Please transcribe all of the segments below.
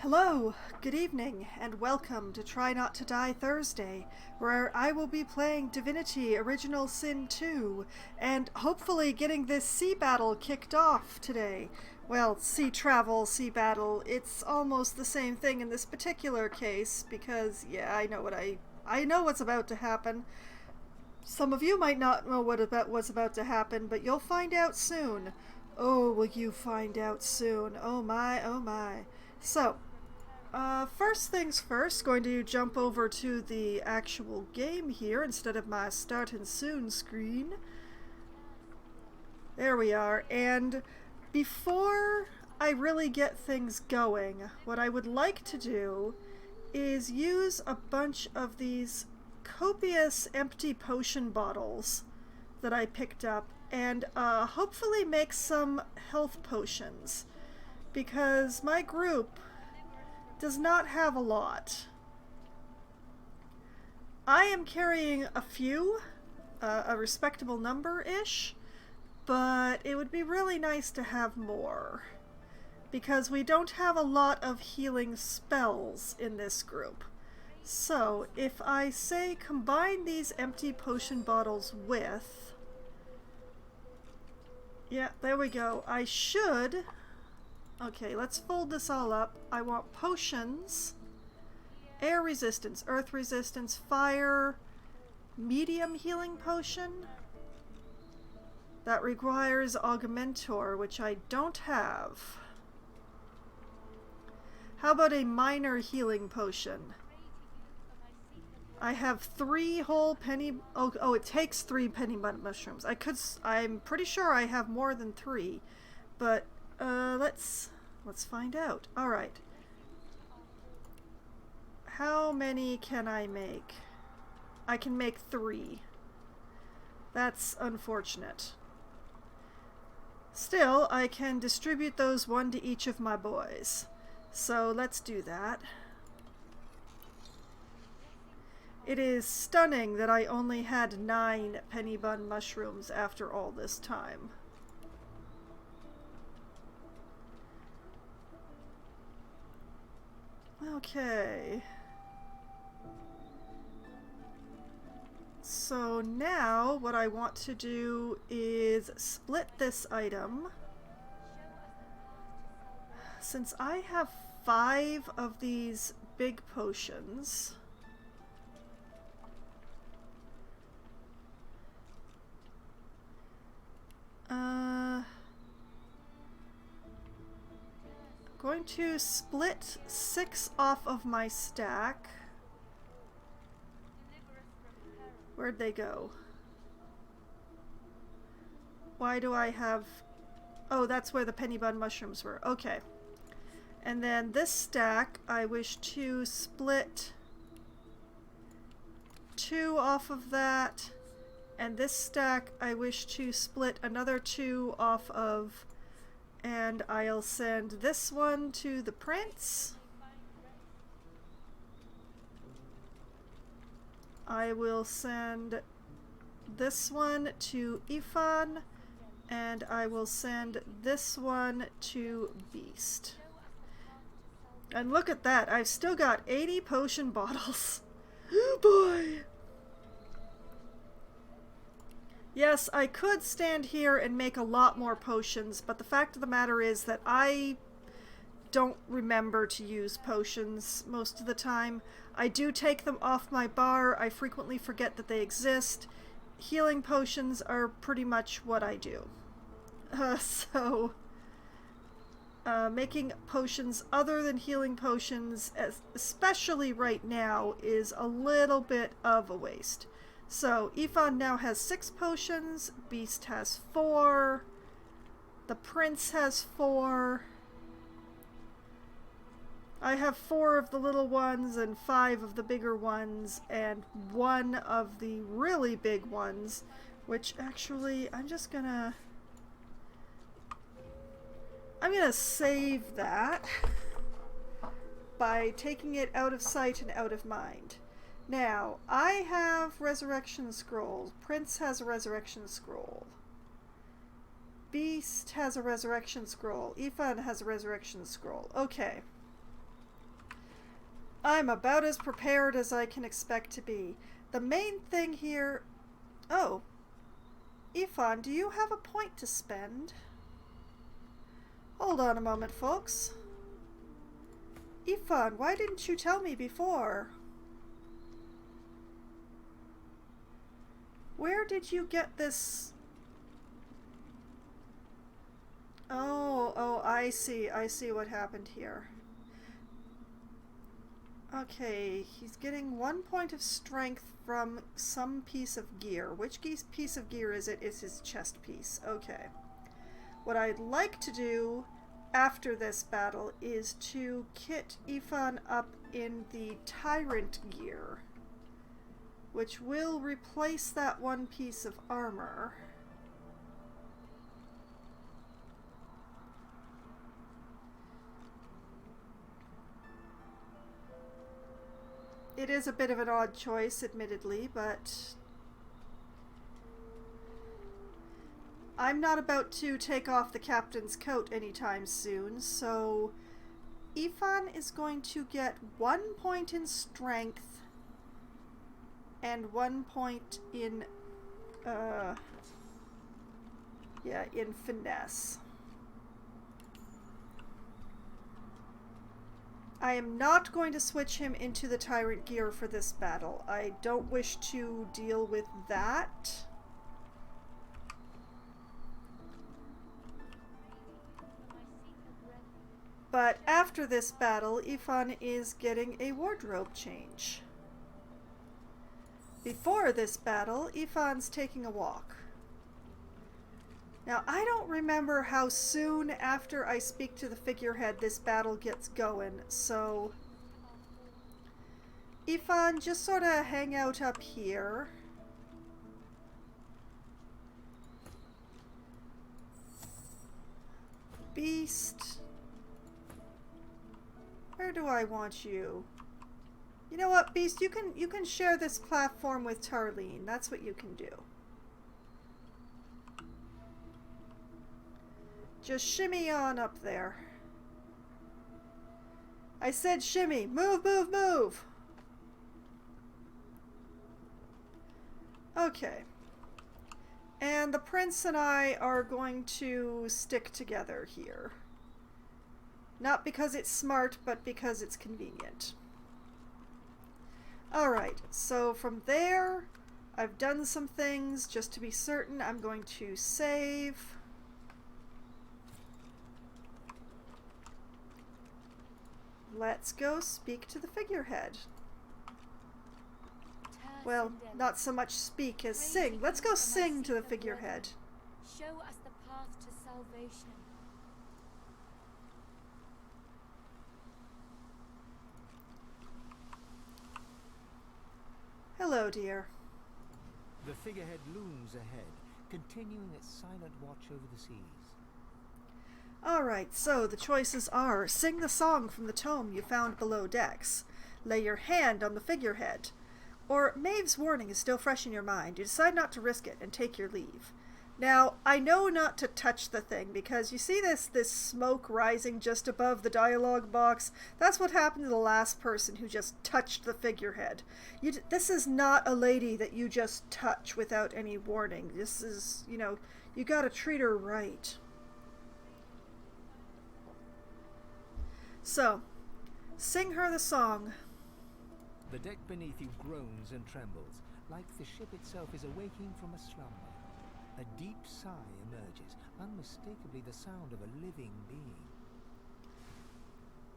Hello, good evening, and welcome to Try Not to Die Thursday, where I will be playing Divinity Original Sin 2, and hopefully getting this sea battle kicked off today. Well, sea travel, sea battle, it's almost the same thing in this particular case, because, yeah, I know what's about to happen. Some of you might not know what's about to happen, but you'll find out soon. Oh, will you find out soon? Oh my, oh my. So, first things first, going to jump over to the actual game here instead of my starting soon screen. There we are, and before I really get things going, what I would like to do is use a bunch of these copious empty potion bottles that I picked up and hopefully make some health potions, because my group does not have a lot. I am carrying a few, a respectable number-ish, but it would be really nice to have more, because we don't have a lot of healing spells in this group. So, if I say combine these empty potion bottles with... Yeah, there we go. I should... Okay, let's fold this all up. I want potions, air resistance, earth resistance, fire, medium healing potion. That requires Augmentor, which I don't have. How about a minor healing potion? I have 3 whole penny... Oh, it takes 3 penny mushrooms. I'm pretty sure I have more than 3, but let's find out. All right. How many can I make? I can make 3. That's unfortunate. Still, I can distribute those 1 to each of my boys. So let's do that. It is stunning that I only had 9 penny bun mushrooms after all this time. Okay. So now what I want to do is split this item. Since I have 5 of these big potions, going to split 6 off of my stack. Where'd they go? Why do I have... Oh, that's where the penny bun mushrooms were. Okay. And then this stack, I wish to split 2 off of that. And this stack, I wish to split another 2 off of... And I'll send this one to the prince. I will send this one to Ifan. And I will send this one to Beast. And look at that, I've still got 80 potion bottles. Oh boy! Yes, I could stand here and make a lot more potions, but the fact of the matter is that I don't remember to use potions most of the time. I do take them off my bar. I frequently forget that they exist. Healing potions are pretty much what I do. Making potions other than healing potions, especially right now, is a little bit of a waste. So, Ifan now has 6 potions, Beast has 4, the Prince has 4, I have 4 of the little ones and 5 of the bigger ones, and 1 of the really big ones, which actually, I'm gonna save that by taking it out of sight and out of mind. Now, I have Resurrection Scrolls. Prince has a Resurrection Scroll. Beast has a Resurrection Scroll. Ifan has a Resurrection Scroll. Okay. I'm about as prepared as I can expect to be. The main thing here... Oh. Ifan, do you have a point to spend? Hold on a moment, folks. Ifan, why didn't you tell me before? Where did you get this? Oh, I see what happened here. Okay, he's getting 1 point of strength from some piece of gear. Which piece of gear is it? It's his chest piece. Okay. What I'd like to do after this battle is to kit Ifan up in the Tyrant gear, which will replace that one piece of armor. It is a bit of an odd choice, admittedly, but I'm not about to take off the captain's coat anytime soon, so Ifan is going to get 1 point in strength and 1 point in, in finesse. I am not going to switch him into the Tyrant gear for this battle. I don't wish to deal with that. But after this battle, Ifan is getting a wardrobe change. Before this battle, Ifan's taking a walk. Now, I don't remember how soon after I speak to the figurehead this battle gets going, so Ifan, just sort of hang out up here. Beast, where do I want you? You know what, Beast, you can share this platform with Tarlene. That's what you can do. Just shimmy on up there. I said shimmy. Move, move, move! Okay. And the prince and I are going to stick together here. Not because it's smart, but because it's convenient. Alright, so from there, I've done some things. Just to be certain, I'm going to save. Let's go speak to the figurehead. Well, not so much speak as sing. Let's go sing to the figurehead. Show us the path to salvation. Hello, dear. The figurehead looms ahead, continuing its silent watch over the seas. Alright, so the choices are: sing the song from the tome you found below decks, lay your hand on the figurehead, or Maeve's warning is still fresh in your mind. You decide not to risk it and take your leave. Now, I know not to touch the thing, because you see this smoke rising just above the dialogue box? That's what happened to the last person who just touched the figurehead. This is not a lady that you just touch without any warning. This is, you gotta treat her right. So, sing her the song. The deck beneath you groans and trembles, like the ship itself is awaking from a slumber. A deep sigh emerges, unmistakably the sound of a living being.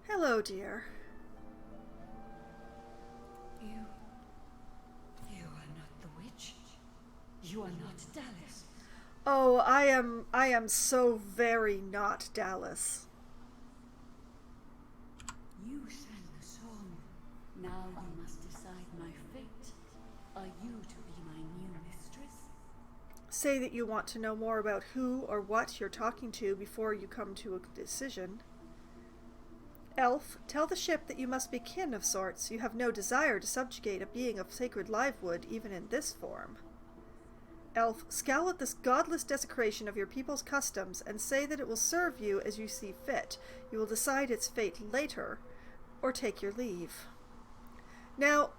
Hello, dear. You are not the witch. You are not Dallas. Oh, I am so very not Dallas. You sang the song. Now you must decide my fate. Are you to be my new mistress? Say that you want to know more about who or what you're talking to before you come to a decision. Elf, tell the ship that you must be kin of sorts. You have no desire to subjugate a being of sacred livewood, even in this form. Elf, scowl at this godless desecration of your people's customs and say that it will serve you as you see fit. You will decide its fate later, or take your leave. Now,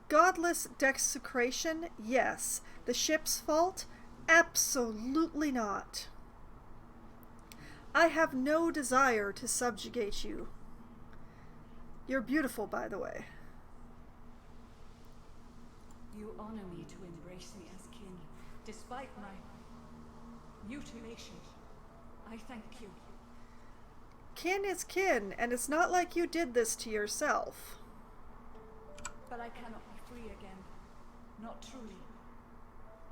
godless desecration, yes. The ship's fault? Absolutely not. I have no desire to subjugate you. You're beautiful, by the way. You honor me to embrace me as kin, despite my mutilation. I thank you. Kin is kin, and it's not like you did this to yourself. But I cannot be free again. Not truly.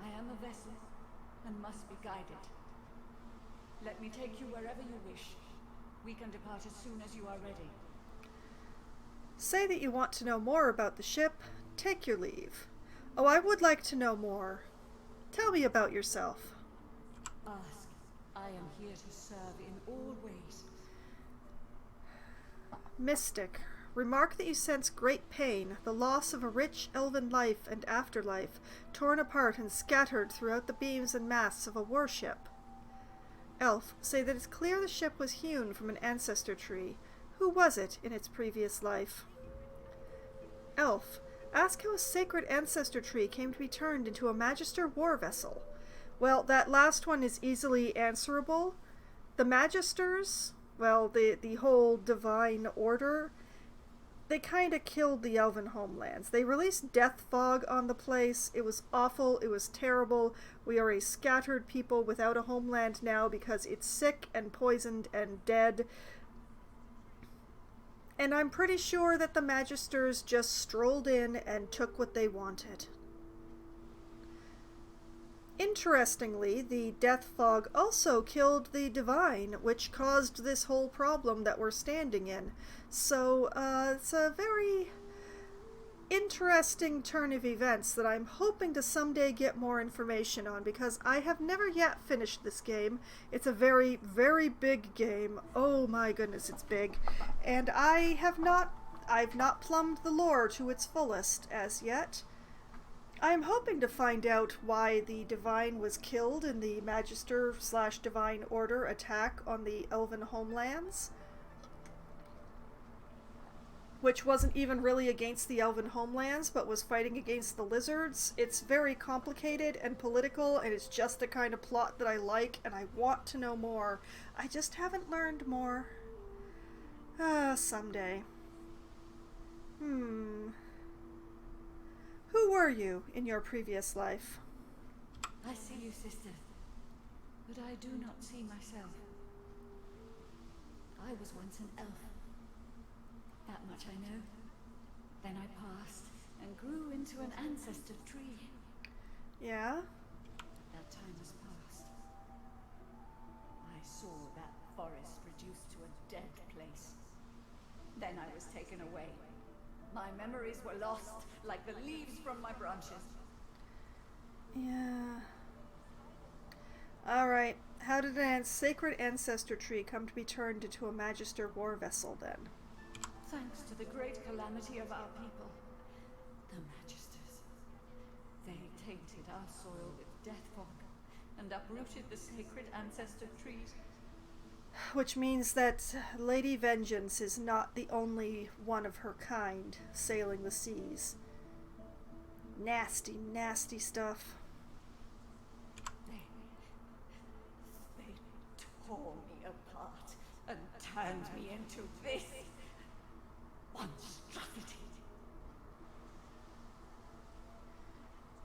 I am a vessel, and must be guided. Let me take you wherever you wish. We can depart as soon as you are ready. Say that you want to know more about the ship. Take your leave. Oh, I would like to know more. Tell me about yourself. Ask. I am here to serve in all ways. Mystic. Remark that you sense great pain, the loss of a rich elven life and afterlife, torn apart and scattered throughout the beams and masts of a warship. Elf. Say that it's clear the ship was hewn from an ancestor tree. Who was it in its previous life? Elf. Ask how a sacred ancestor tree came to be turned into a Magister war vessel. Well, that last one is easily answerable. The Magisters, well, the whole divine order, they kind of killed the elven homelands. They released death fog on the place. It was awful. It was terrible. We are a scattered people without a homeland now because it's sick and poisoned and dead. And I'm pretty sure that the Magisters just strolled in and took what they wanted. Interestingly, the death fog also killed the divine, which caused this whole problem that we're standing in. So, it's a very interesting turn of events that I'm hoping to someday get more information on, because I have never yet finished this game. It's a very, very big game. Oh my goodness, it's big. And I've not plumbed the lore to its fullest as yet. I'm hoping to find out why the Divine was killed in the Magister/Divine Order attack on the Elven homelands, which wasn't even really against the Elven homelands, but was fighting against the lizards. It's very complicated and political, and it's just the kind of plot that I like, and I want to know more. I just haven't learned more. Someday. Who were you in your previous life? I see you, sister, but I do not see myself. I was once an elf. That much I know. Then I passed and grew into an ancestor tree. Yeah? That time has passed. I saw that forest reduced to a dead place. Then I was taken away. My memories were lost, like the leaves from my branches. Yeah. Alright. How did a sacred ancestor tree come to be turned into a Magister war vessel, then? Thanks to the great calamity of our people, the Magisters. They tainted our soil with death fog and uprooted the sacred ancestor trees. Which means that Lady Vengeance is not the only one of her kind sailing the seas. Nasty, nasty stuff. They tore me apart and turned me into this monstrosity.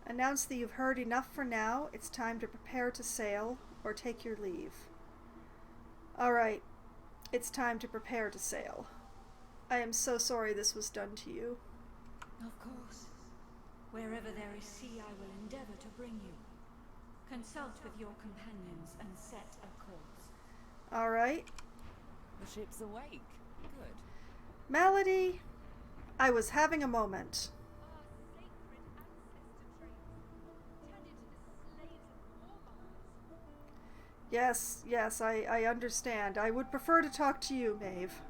Announce that you've heard enough for now. It's time to prepare to sail or take your leave. Alright, it's time to prepare to sail. I am so sorry this was done to you. Of course. Wherever there is sea, I will endeavor to bring you. Consult with your companions and set a course. Alright. The ship's awake. Good. Malady, I was having a moment. Yes, I understand. I would prefer to talk to you, Maeve.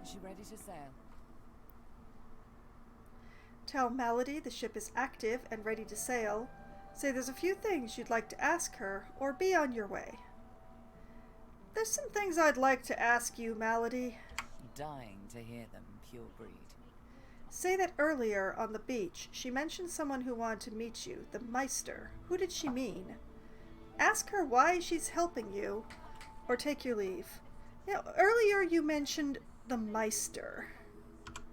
Is she ready to sail? Tell Malady the ship is active and ready to sail. Say there's a few things you'd like to ask her, or be on your way. There's some things I'd like to ask you, Malady. Dying to hear them, pure breed. Say that earlier on the beach, she mentioned someone who wanted to meet you, the Meister. Who did she mean? Ask her why she's helping you, or take your leave. You know, earlier you mentioned the Meister.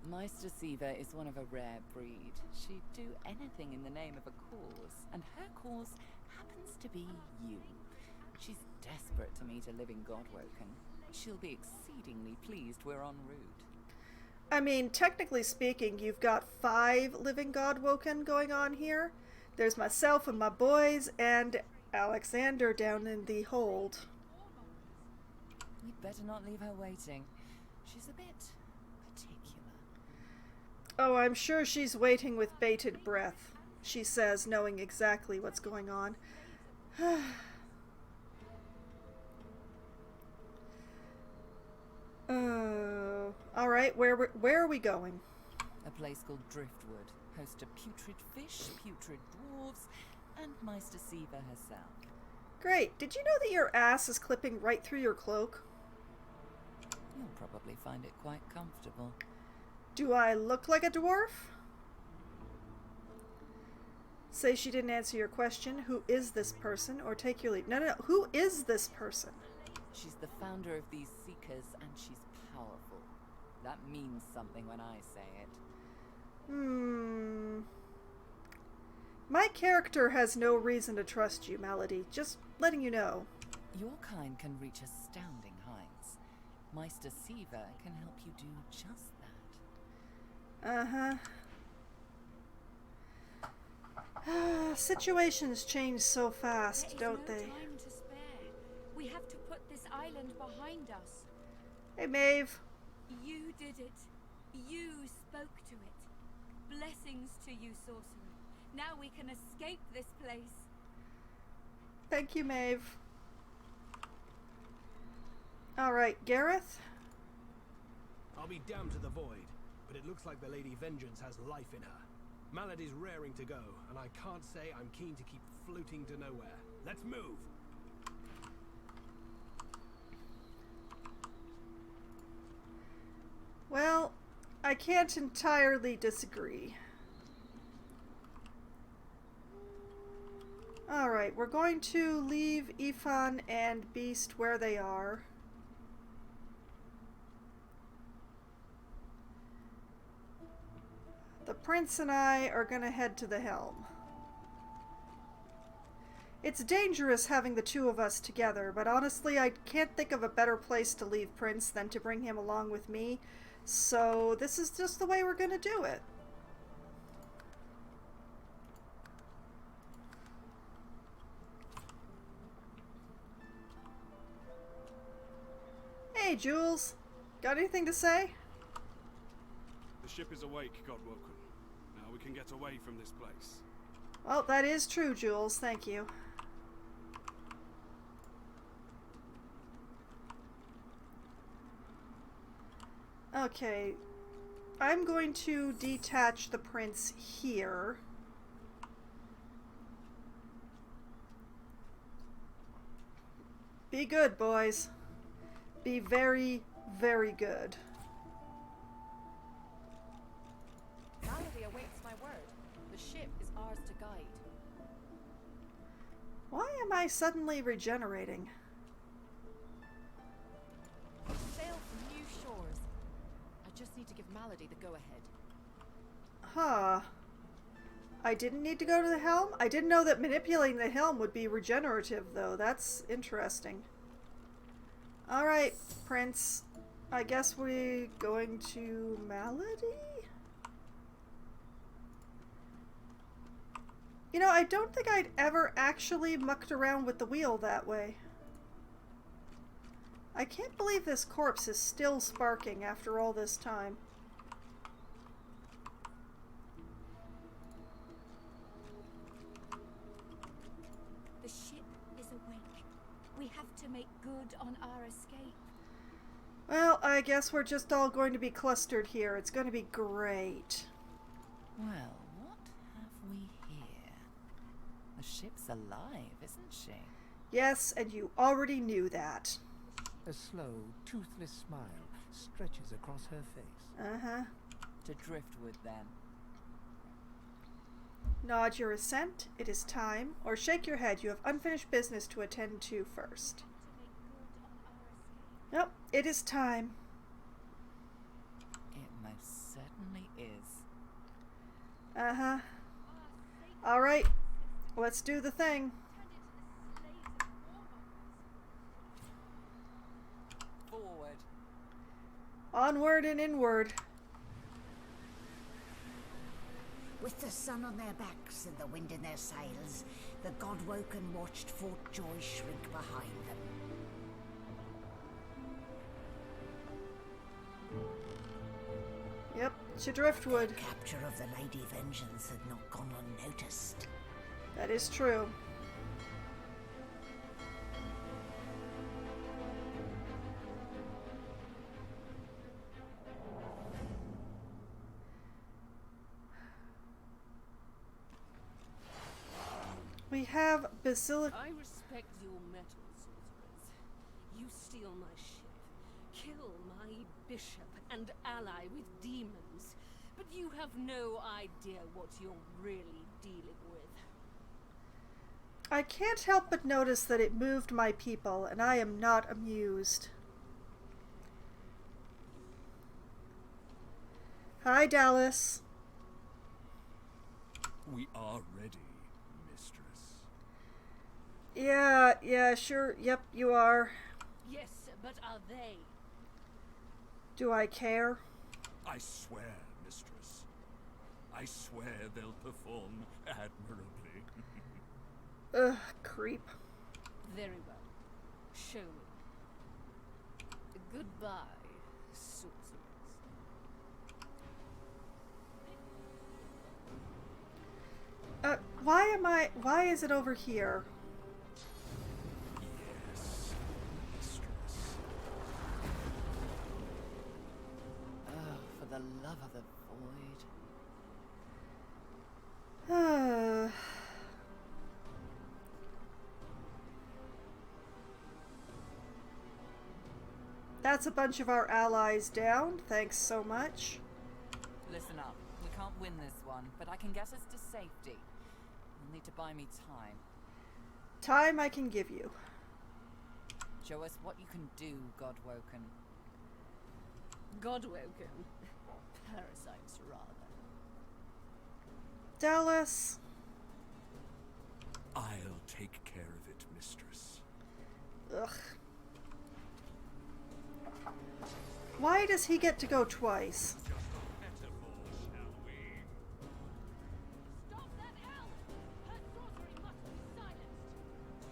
Meister Siva is one of a rare breed. She'd do anything in the name of a cause, and her cause happens to be you. She's desperate to meet a living Godwoken. She'll be exceedingly pleased we're en route. I mean, technically speaking, you've got 5 living Godwoken going on here. There's myself and my boys, and Alexander down in the hold. We'd better not leave her waiting. She's a bit particular. Oh, I'm sure she's waiting with bated breath, she says, knowing exactly what's going on. Oh, all right. Where are we going? A place called Driftwood, host to putrid fish, putrid dwarves, and Meister Siva herself. Great. Did you know that your ass is clipping right through your cloak? You'll probably find it quite comfortable. Do I look like a dwarf? Say she didn't answer your question. Who is this person? Or take your leave. No. Who is this person? She's the founder of these Seekers, and she's powerful. That means something when I say it. My character has no reason to trust you, Melody. Just letting you know. Your kind can reach astounding heights. Meister Siva can help you do just that. Situations change so fast, don't There is they? no time to spare. We have to put this island behind us. Hey, Maeve. You did it. You spoke to it. Blessings to you, sorcerer. Now we can escape this place. Thank you, Maeve. Alright, Gareth? I'll be damned to the void, but it looks like the Lady Vengeance has life in her. Malady's raring to go, and I can't say I'm keen to keep floating to nowhere. Let's move! Well, I can't entirely disagree. Alright, we're going to leave Ifan and Beast where they are. The Prince and I are going to head to the helm. It's dangerous having the two of us together, but honestly I can't think of a better place to leave Prince than to bring him along with me. So this is just the way we're going to do it. Hey, Jules. Got anything to say? The ship is awake, Godwoken. Now we can get away from this place. Well, that is true, Jules. Thank you. Okay. I'm going to detach the prince here. Be good, boys. Be very, very good. Malady awaits my word. The ship is ours to guide. Why am I suddenly regenerating? Sail for new shores. I just need to give Malady the go-ahead. Huh. I didn't need to go to the helm? I didn't know that manipulating the helm would be regenerative, though. That's interesting. Alright, Prince. I guess we're going to Malady? You know, I don't think I'd ever actually mucked around with the wheel that way. I can't believe this corpse is still sparking after all this time. The ship is awake. We have to make good on our escape. Well, I guess we're just all going to be clustered here. It's going to be great. Well, what have we here? The ship's alive, isn't she? Yes, and you already knew that. A slow, toothless smile stretches across her face. Uh-huh. To Driftwood, then. Nod your assent. It is time. Or shake your head. You have unfinished business to attend to first. Nope, it is time. It most certainly is. Uh-huh. Alright, let's do the thing. Forward. Onward and inward. With the sun on their backs and the wind in their sails, the Godwoken watched Fort Joy shrink behind them. Yep, to Driftwood. The capture of the Lady Vengeance had not gone unnoticed. That is true. We have Basilica. I respect your mettle, sorcerers. You steal my ship, kill my bishop, and ally with demons, but you have no idea what you're really dealing with. I can't help but notice that it moved my people, and I am not amused. Hi, Dallas. We are ready, mistress. Yeah, sure. Yep, you are. Yes, but are they? Do I care? I swear, mistress. I swear they'll perform admirably. Ugh, creep. Very well. Show me. Goodbye, sorcerers. Why is it over here? Yes, mistress. Oh, for the love of the void. That's a bunch of our allies down. Thanks so much. Listen up. We can't win this one, but I can get us to safety. You'll need to buy me time. Time I can give you. Show us what you can do, Godwoken. Godwoken. Parasites, rather. Dallas. I'll take care of it, mistress. Ugh. Why does he get to go twice? Just a metaphor, shall we? Stop that elf! Her sorcery must be silenced!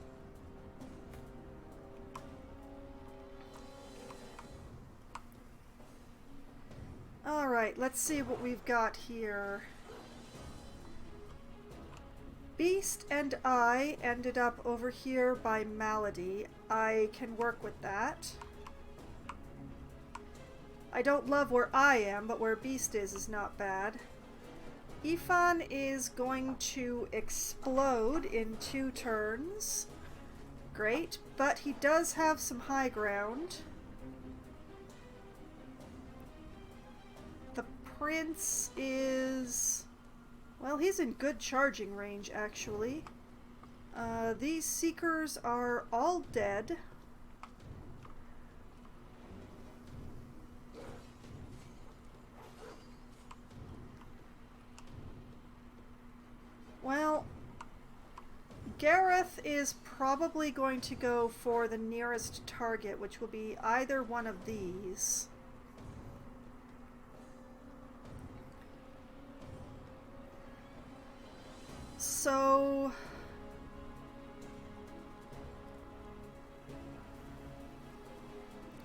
Alright, let's see what we've got here. Beast and I ended up over here by Malady. I can work with that. I don't love where I am, but where Beast is not bad. Ifan is going to explode in 2 turns. Great, but he does have some high ground. The Prince is... well, he's in good charging range, actually. These Seekers are all dead. Well, Gareth is probably going to go for the nearest target, which will be either one of these. So...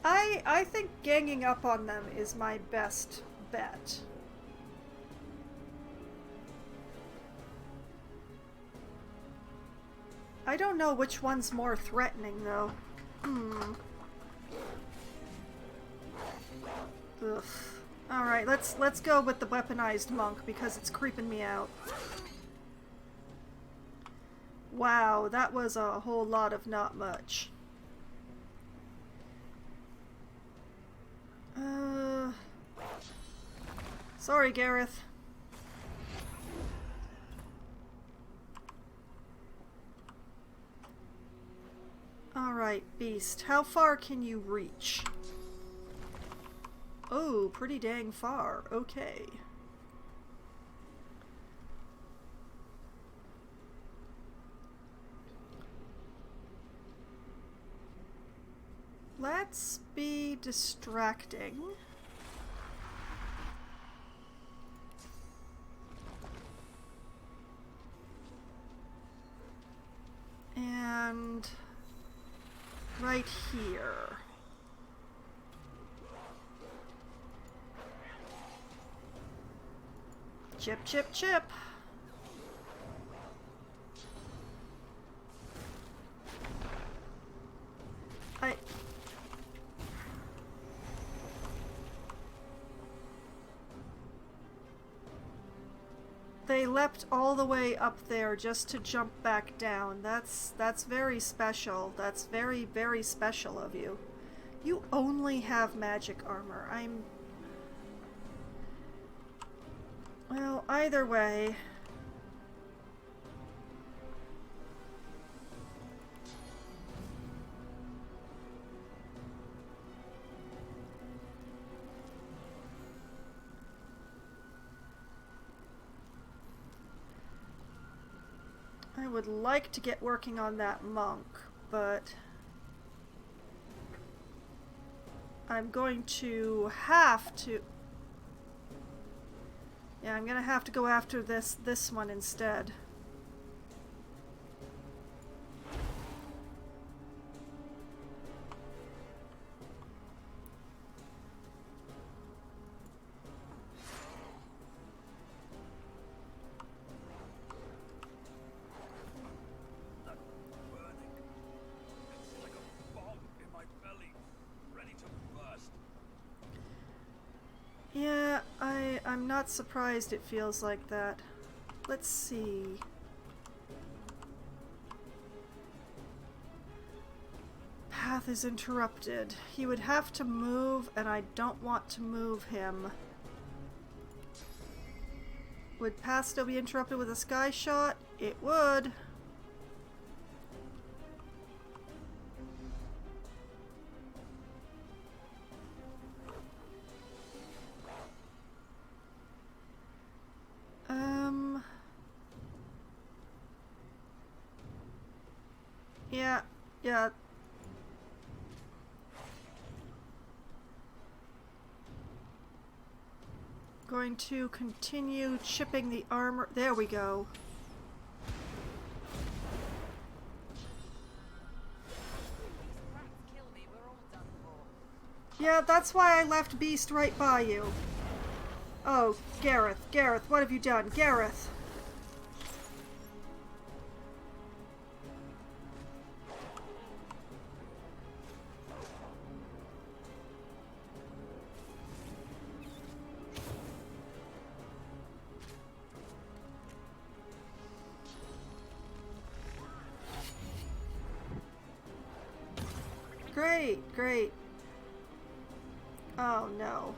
I think ganging up on them is my best bet. I don't know which one's more threatening, though. Ugh. Alright, let's go with the weaponized monk because it's creeping me out. Wow, that was a whole lot of not much. Sorry, Gareth. Alright, Beast. How far can you reach? Oh, pretty dang far. Okay. Let's be distracting. And right here. Chip, chip, chip. They leapt all the way up there just to jump back down. That's very special. That's very, very special of you. You only have magic armor. Well, either way. I would like to get working on that monk, but I'm going to have to... Yeah, I'm gonna have to go after this one instead. Yeah, I'm not surprised it feels like that. Let's see. Path is interrupted. He would have to move, and I don't want to move him. Would path still be interrupted with a sky shot? It would. Yeah. Going to continue chipping the armor. There we go. Yeah, that's why I left Beast right by you. Oh, Gareth, what have you done? Gareth! Great. Oh no.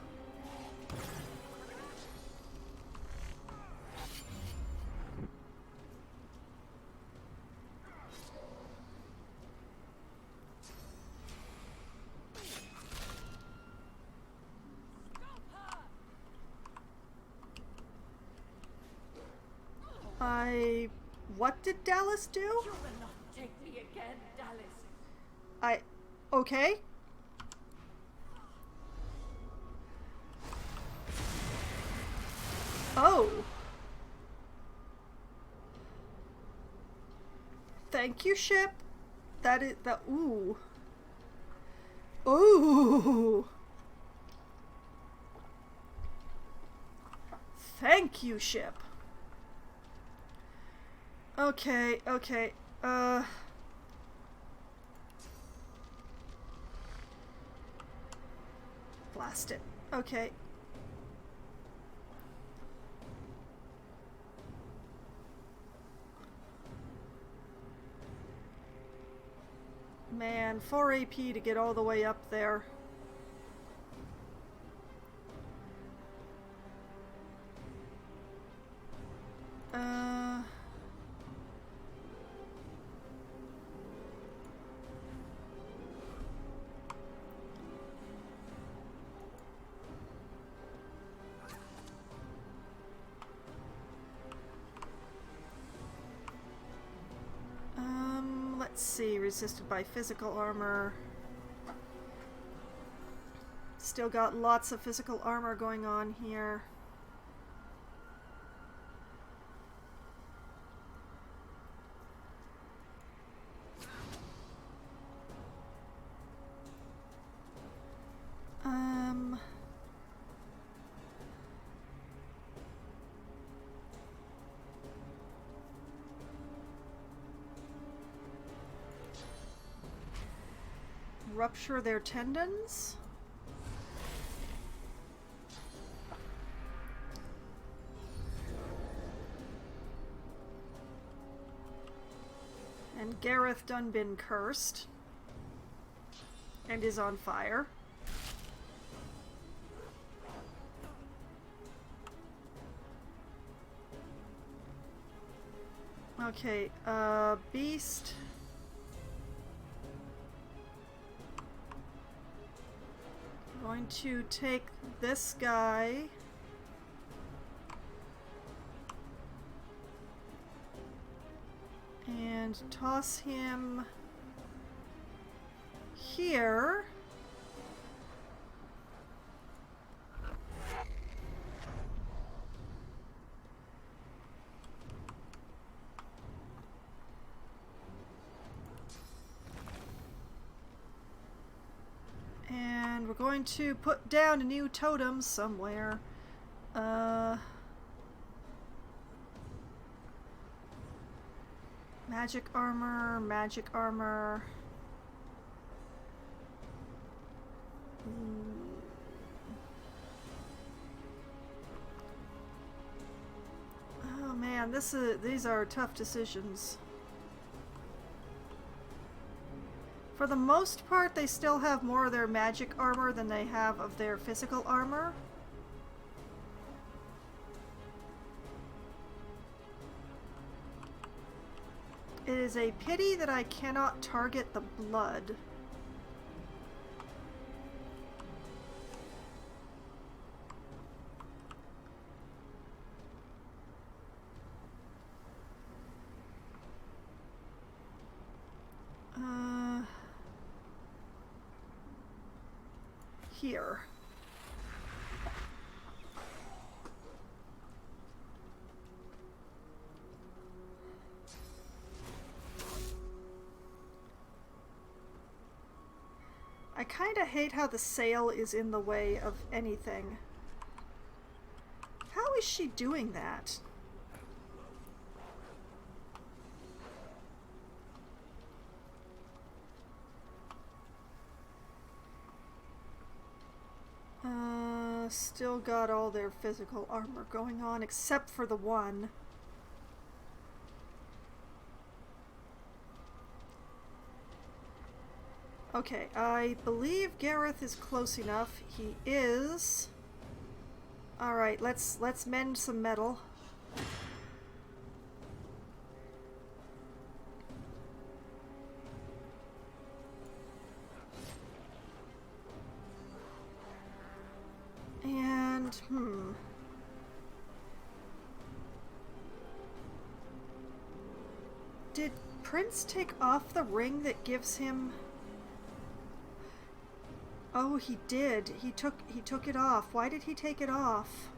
What did Dallas do? You will not take me again, Dallas. Okay. Oh. Thank you, ship. Ooh. Ooh. Thank you, ship. Okay. Blast it. Okay. Man, 4 AP to get all the way up there. see, resisted by physical armor. Still got lots of physical armor going on here. Rupture their tendons? And Gareth done been cursed and is on fire. Okay, Beast. Going to take this guy. And toss him here. And we're going to put down a new totem somewhere. Magic armor, magic armor. Oh man, these are tough decisions. For the most part, they still have more of their magic armor than they have of their physical armor. It is a pity that I cannot target the blood. Here. I kinda hate how the sail is in the way of anything. How is she doing that? Still got all their physical armor going on, except for the one. Okay, I believe Gareth is close enough. He is. Alright, let's mend some metal. And, Did Prince take off the ring that gives him... Oh, he did. He took it off. Why did he take it off?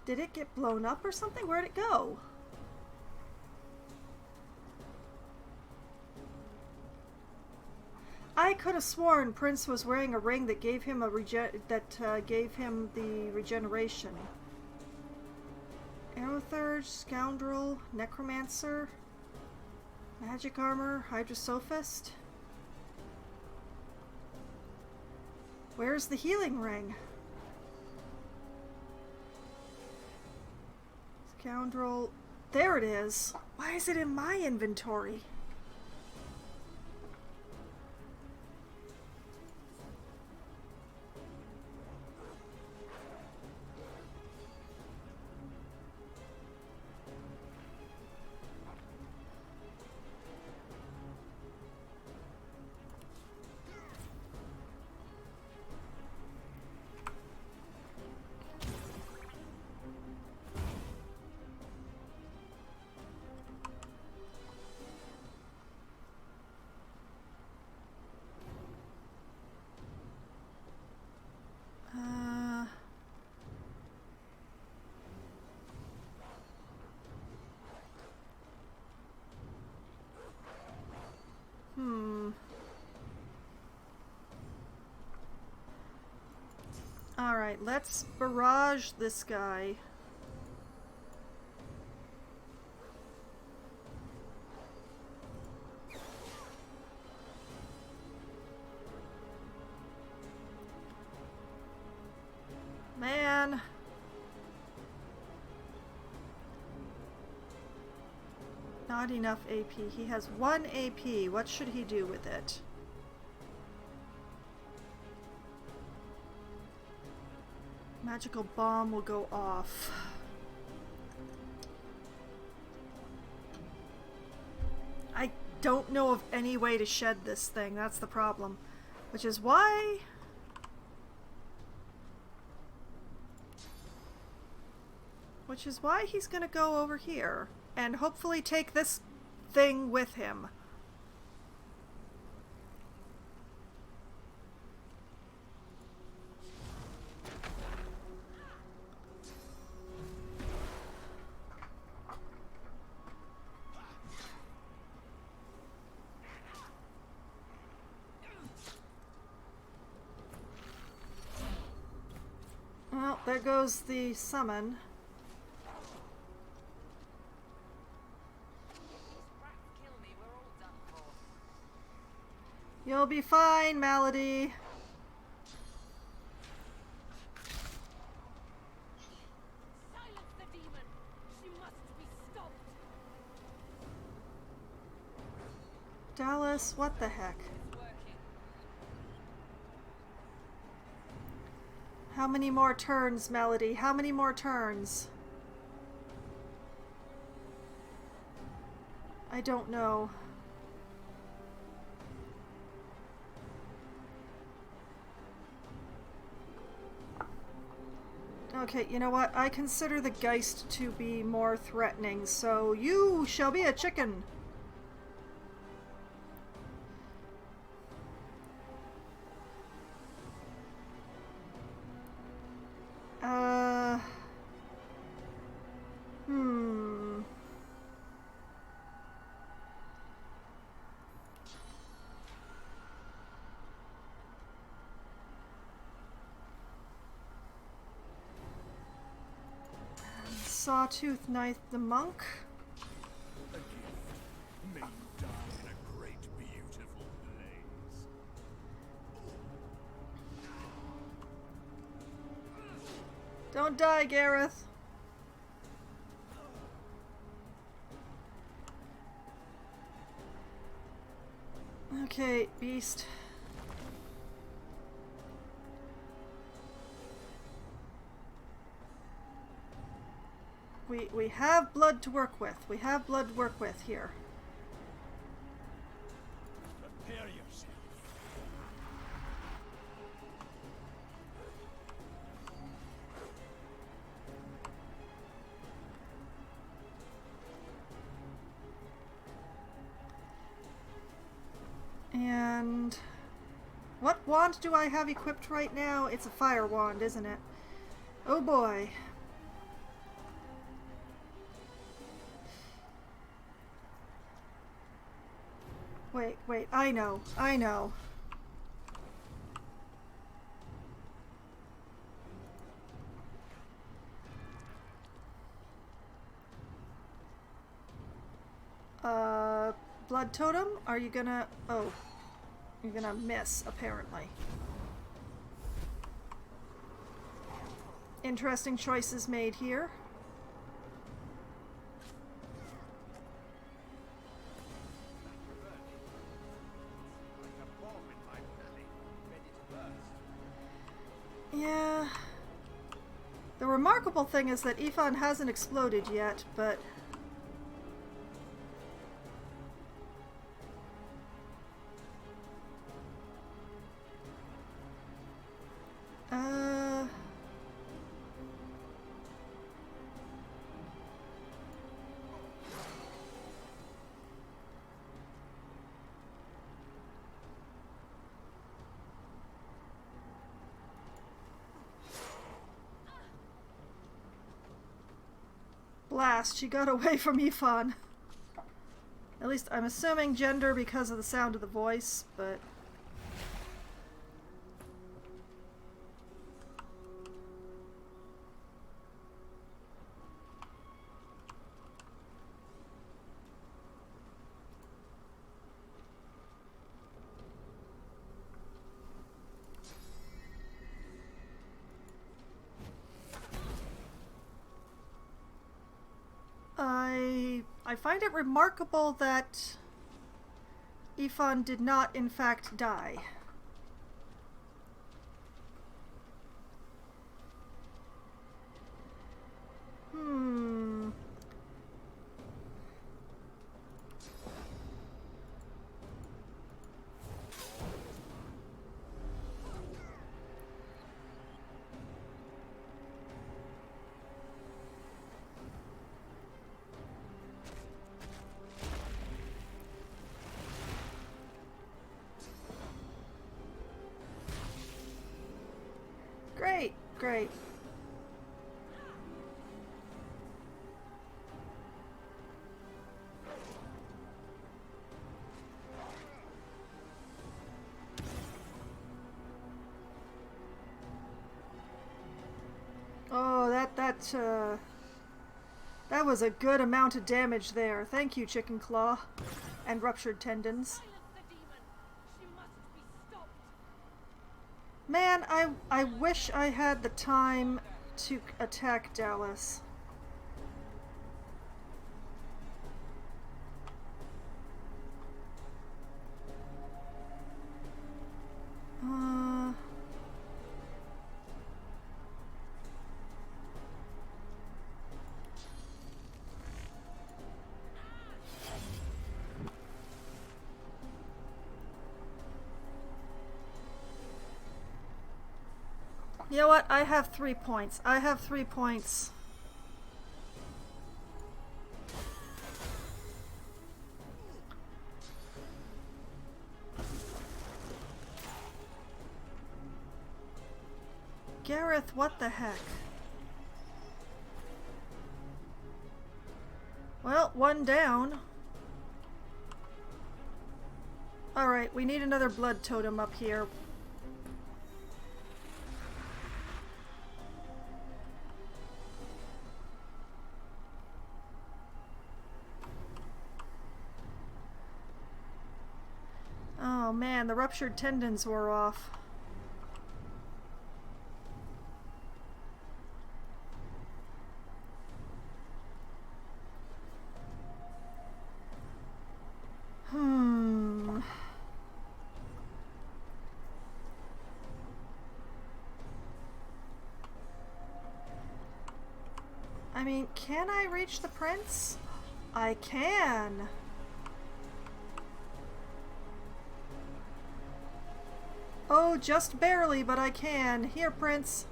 Did it get blown up or something? Where'd it go? I could have sworn Prince was wearing a ring that gave him gave him the regeneration. Aerothurge, Scoundrel, Necromancer, Magic Armor, Hydrosophist. Where's the healing ring? Scoundrel. There it is. Why is it in my inventory? Alright, let's barrage this guy. Man. Not enough AP. He has 1 AP. What should he do with it? Magical bomb will go off. I don't know of any way to shed this thing. That's the problem. Which is why... he's gonna go over here. And hopefully take this thing with him. Well, there goes the summon. You'll be fine, Malady. Silence the demon! She must be stopped! Dallas, what the heck? How many more turns, Melody? How many more turns? I don't know. Okay, you know what? I consider the Geist to be more threatening, so you shall be a chicken. Sawtooth Knife the Monk. A gift. May you die in a great, beautiful blaze. Don't die, Gareth. Okay, Beast. We have blood to work with. We have blood to work with here. Prepare yourself. And what wand do I have equipped right now? It's a fire wand, isn't it? Oh boy. Wait, I know. Blood Totem? Are you gonna... Oh. You're gonna miss, apparently. Interesting choices made here. Yeah. The remarkable thing is that Ifan hasn't exploded yet, but... Blast, she got away from Ifan. At least I'm assuming gender because of the sound of the voice, but... I find it remarkable that Ifan did not in fact die. Great, great. Oh, that was a good amount of damage there. Thank you, Chicken Claw. And ruptured tendons. Man, I wish I had the time to attack Dallas. You know what? I have 3 points. I have 3 points. Gareth, what the heck? Well, 1 down. Alright, we need another blood totem up here. Oh man, the ruptured tendons wore off. I mean, can I reach the prince? I can. Oh, just barely, but I can. Here, Prince.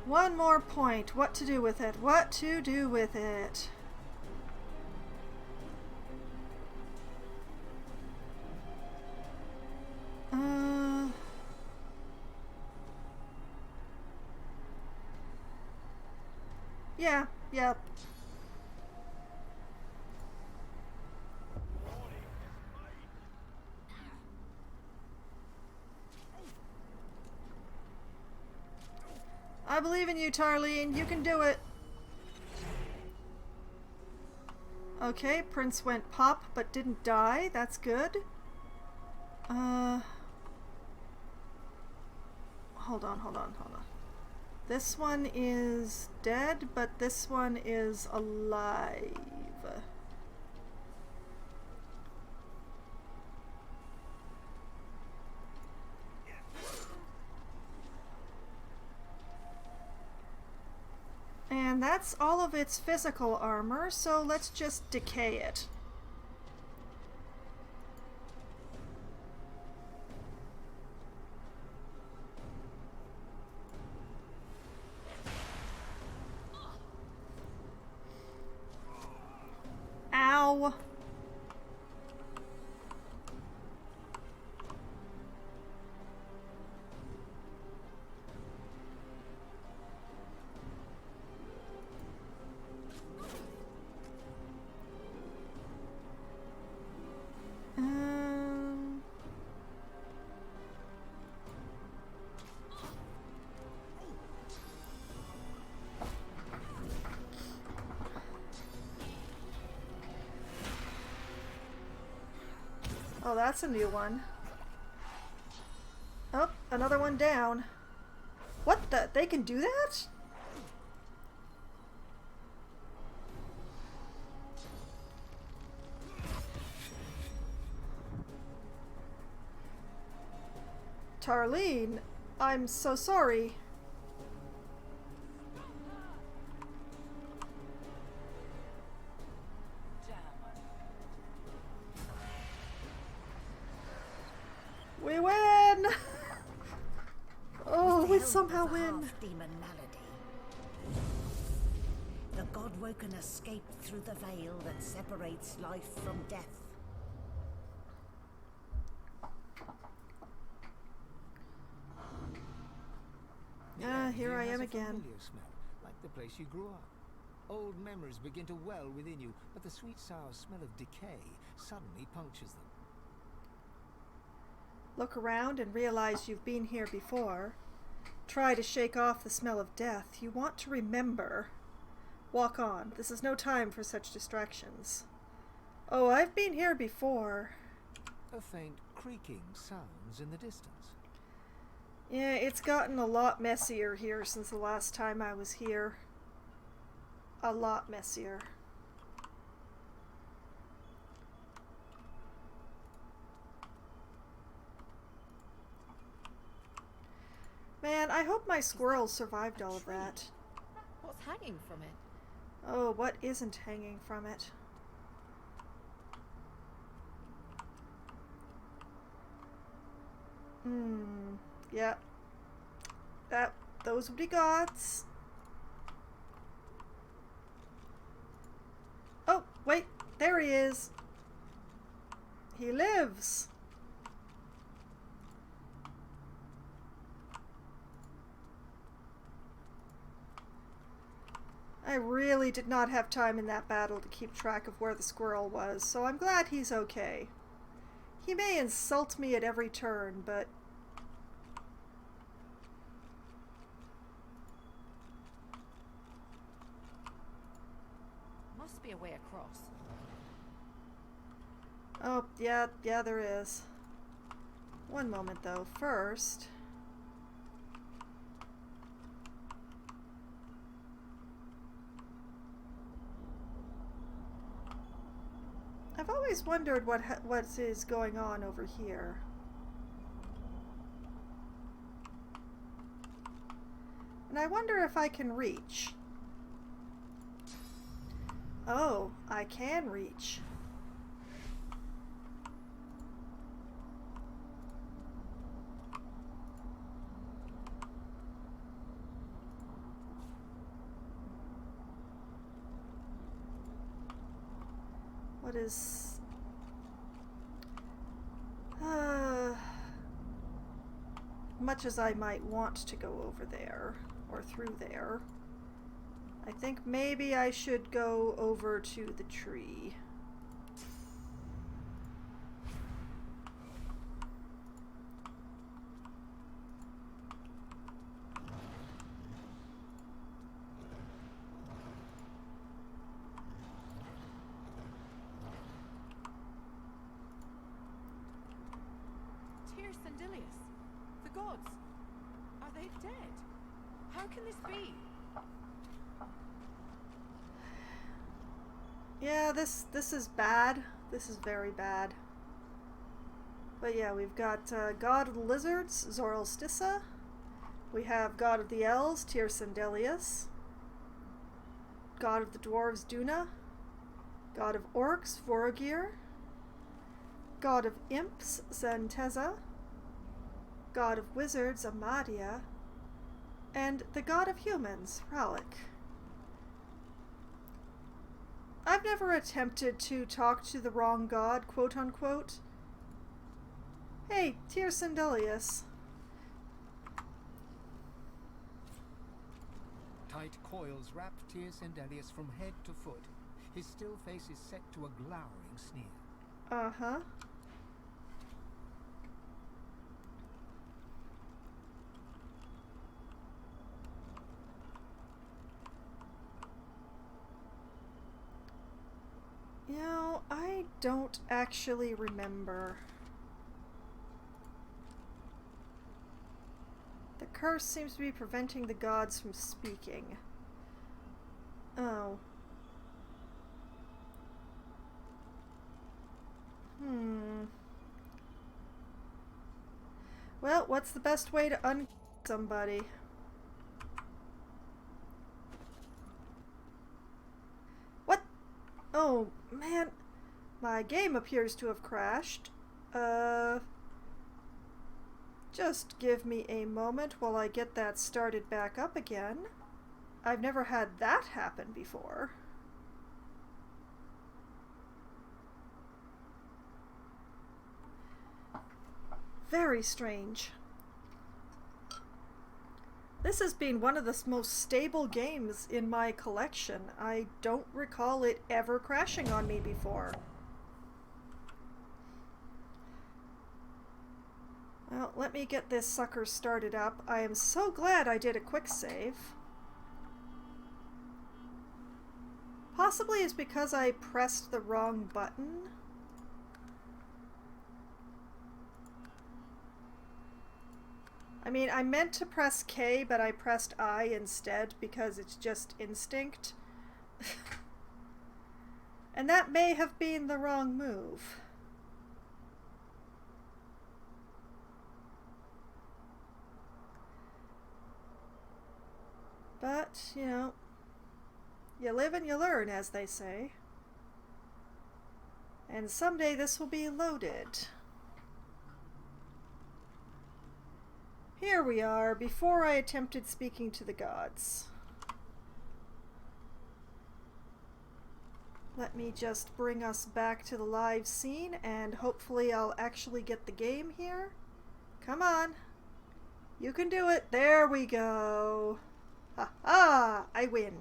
One more point. What to do with it? What to do with it? Yeah. I believe in you, Tarlene. You can do it. Okay, Prince went pop but didn't die. That's good. Hold on. This one is dead, but this one is alive. And that's all of its physical armor, so let's just decay it. Ow! Oh, that's a new one. Oh, another one down. What the? They can do that? Tarlene, I'm so sorry. We win! Oh, we somehow win. Demon malady. The God-woken escaped through the veil that separates life from death. Here I am has a again. familiar smell, like the place you grew up. Old memories begin to well within you, but the sweet sour smell of decay suddenly punctures them. Look around and realize you've been here before. Try to shake off the smell of death. You want to remember. Walk on. This is no time for such distractions. Oh, I've been here before. A faint creaking sounds in the distance. Yeah, it's gotten a lot messier here since the last time I was here. A lot messier. Man, I hope my squirrel survived all of that. What's hanging from it? Oh, what isn't hanging from it? Yeah. Those would be gods. Oh, wait, there he is. He lives. I really did not have time in that battle to keep track of where the squirrel was, so I'm glad he's okay. He may insult me at every turn, but... Must be a way across. Oh, yeah, there is. One moment, though. First... I've always wondered what is going on over here. And I wonder if I can reach. Oh, I can reach. What is... much as I might want to go over there, or through there, I think maybe I should go over to the tree. The gods. Are they dead? How can this be? Yeah, this is bad. This is very bad. But yeah, we've got God of the Lizards, Zoralstissa. We have God of the Elves, Tyrsendelius. God of the Dwarves, Duna. God of Orcs, Vorogir. God of Imps, Zanteza. God of Wizards, Amadia. And the God of Humans, Ralik. I've never attempted to talk to the wrong god, quote-unquote. Hey, Tyrsendelius. Tight coils wrap Tyrsendelius from head to foot. His still face is set to a glowering sneer. Uh-huh. You know, I don't actually remember the curse seems to be preventing the gods from speaking. Oh. Well, what's the best way to somebody? What? Oh, man. My game appears to have crashed. Just give me a moment while I get that started back up again. I've never had that happen before. Very strange. This has been one of the most stable games in my collection. I don't recall it ever crashing on me before. Well, let me get this sucker started up. I am so glad I did a quick save. Possibly it's because I pressed the wrong button. I mean, I meant to press K, but I pressed I instead because it's just instinct. And that may have been the wrong move. But, you know, you live and you learn, as they say. And someday this will be loaded. Here we are, before I attempted speaking to the gods. Let me just bring us back to the live scene, and hopefully I'll actually get the game here. Come on. You can do it. There we go. Ha ha! I win.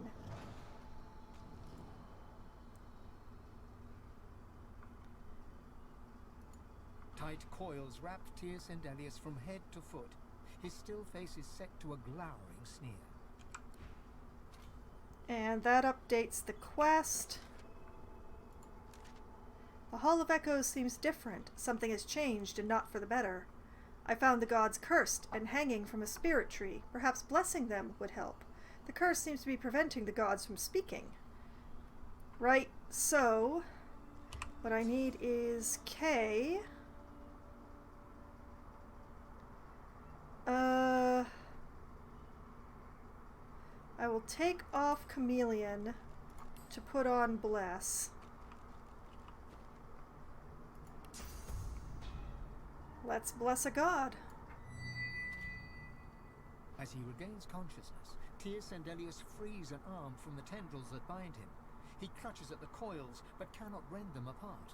Tight coils wrap Tir Sendelius from head to foot. His still face is set to a glowering sneer. And that updates the quest. The Hall of Echoes seems different. Something has changed, and not for the better. I found the gods cursed and hanging from a spirit tree. Perhaps blessing them would help. The curse seems to be preventing the gods from speaking. Right, so what I need is K. I will take off Chameleon to put on Bless. Let's bless a god. As he regains consciousness, Tir Sendelius frees an arm from the tendrils that bind him. He clutches at the coils, but cannot rend them apart.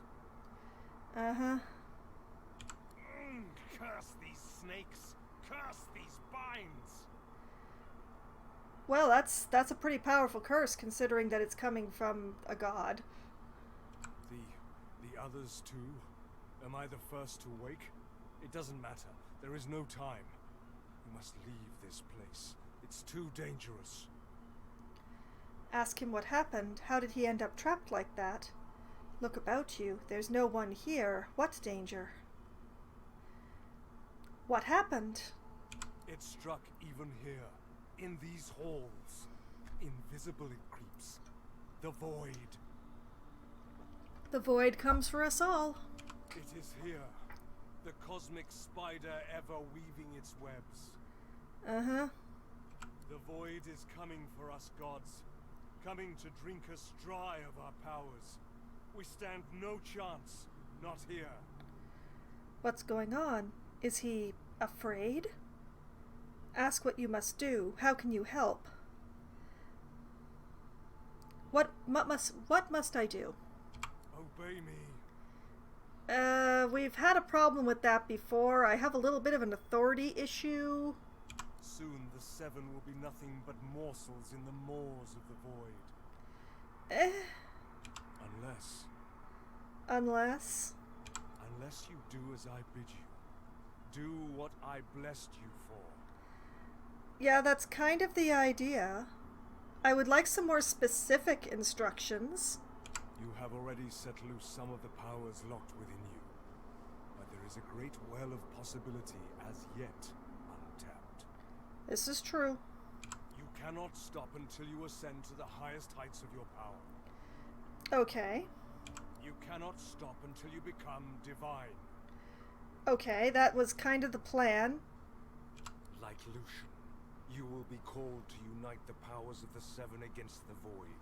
Uh-huh. Curse these snakes! Curse these binds! Well, that's a pretty powerful curse, considering that it's coming from a god. The others too? Am I the first to wake? It doesn't matter. There is no time. We must leave this place. It's too dangerous. Ask him what happened. How did he end up trapped like that? Look about you. There's no one here. What danger? What happened? It struck even here. In these halls. Invisible it creeps. The void. The void comes for us all. It is here. The cosmic spider ever weaving its webs. Uh-huh. The void is coming for us gods. Coming to drink us dry of our powers. We stand no chance. Not here. What's going on? Is he afraid? Ask what you must do. How can you help? What must I do? Obey me. We've had a problem with that before. I have a little bit of an authority issue. Soon the seven will be nothing but morsels in the maws of the void. Unless you do as I bid you. Do what I blessed you for. Yeah, that's kind of the idea. I would like some more specific instructions. You have already set loose some of the powers locked within you. But there is a great well of possibility as yet untapped. This is true. You cannot stop until you ascend to the highest heights of your power. Okay. You cannot stop until you become divine. Okay, that was kind of the plan. Like Lucian, you will be called to unite the powers of the Seven against the Void.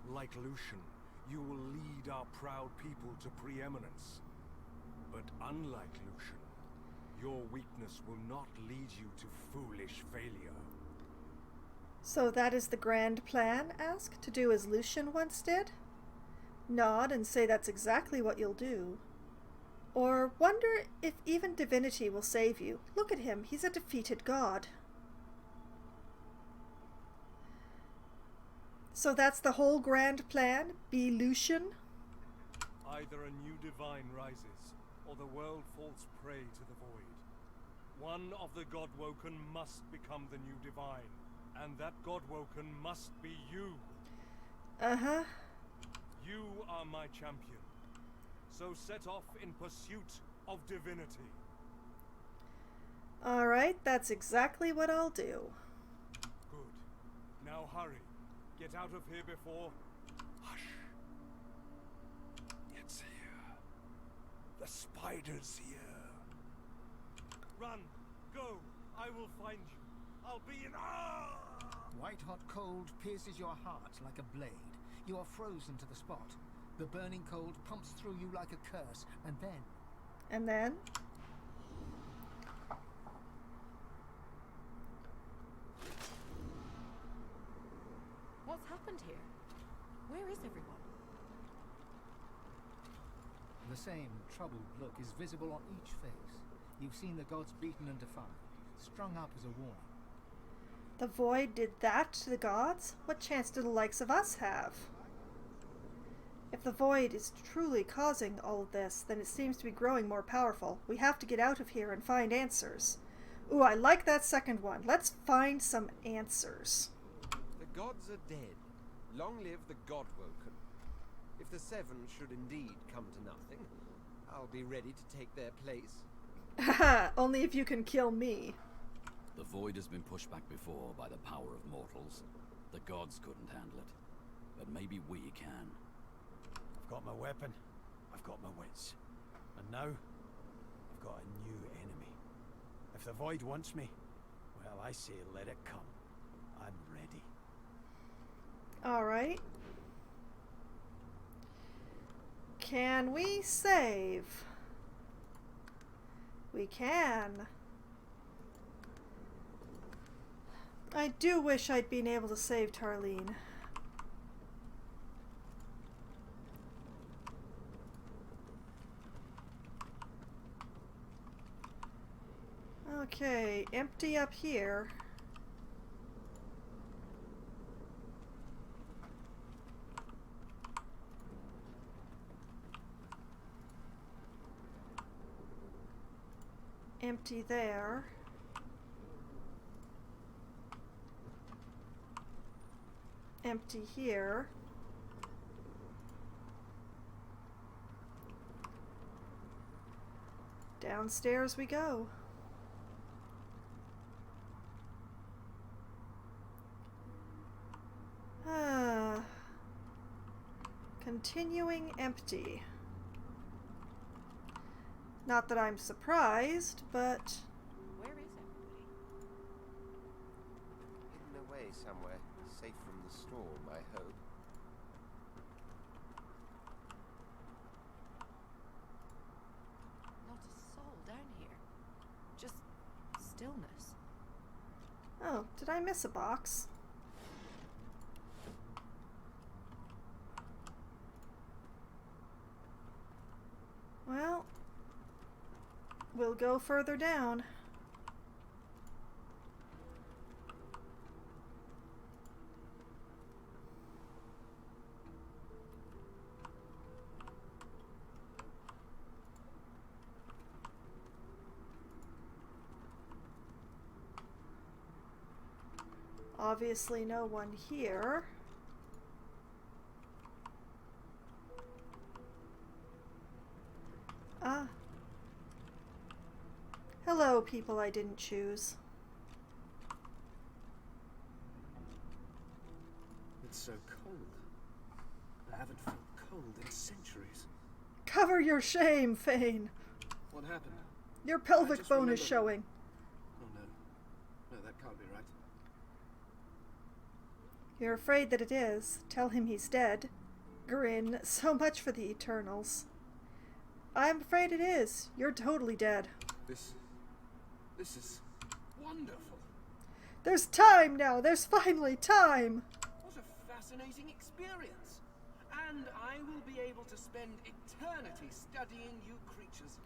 Like Lucian, you will lead our proud people to preeminence. But unlike Lucian, your weakness will not lead you to foolish failure. So that is the grand plan, Ask? To do as Lucian once did? Nod and say that's exactly what you'll do. Or wonder if even Divinity will save you. Look at him, he's a defeated god. So that's the whole grand plan? Be Lucian? Either a new divine rises, or the world falls prey to the void. One of the Godwoken must become the new divine, and that Godwoken must be you. Uh-huh. You are my champion. So set off in pursuit of divinity. Alright, that's exactly what I'll do. Good. Now hurry. Get out of here before... Hush. It's here. The spider's here. Run. Go. I will find you. I'll be in... White-hot cold pierces your heart like a blade. You are frozen to the spot. The burning cold pumps through you like a curse, and then... And then? What's happened here? Where is everyone? The same troubled look is visible on each face. You've seen the gods beaten and defied, strung up as a warning. The Void did that to the gods? What chance do the likes of us have? If the Void is truly causing all of this, then it seems to be growing more powerful. We have to get out of here and find answers. Ooh, I like that second one. Let's find some answers. The gods are dead. Long live the Godwoken. If the Seven should indeed come to nothing, I'll be ready to take their place. Haha, only if you can kill me. The Void has been pushed back before by the power of mortals. The gods couldn't handle it. But maybe we can. I've got my weapon, I've got my wits. And now, I've got a new enemy. If the Void wants me, well, I say let it come. I'm ready. Alright. Can we save? We can. I do wish I'd been able to save Tarlene. Okay, empty up here. Empty there. Empty here. Downstairs we go. Continuing empty. Not that I'm surprised, but... Where is everybody? Hidden away somewhere, safe from the storm, I hope. Not a soul down here. Just stillness. Oh, did I miss a box? Well, we'll go further down. Obviously no one here. Ah. Hello, people I didn't choose. your shame, Fane. What happened? Your pelvic just bone is remembered- showing. Oh no. No, that can't be right. You're afraid that it is. Tell him he's dead. Grin. So much for the Eternals. I'm afraid it is. You're totally dead. This is wonderful. There's time now. There's finally time. What a fascinating experience. And I will be able to spend eternity studying you creatures.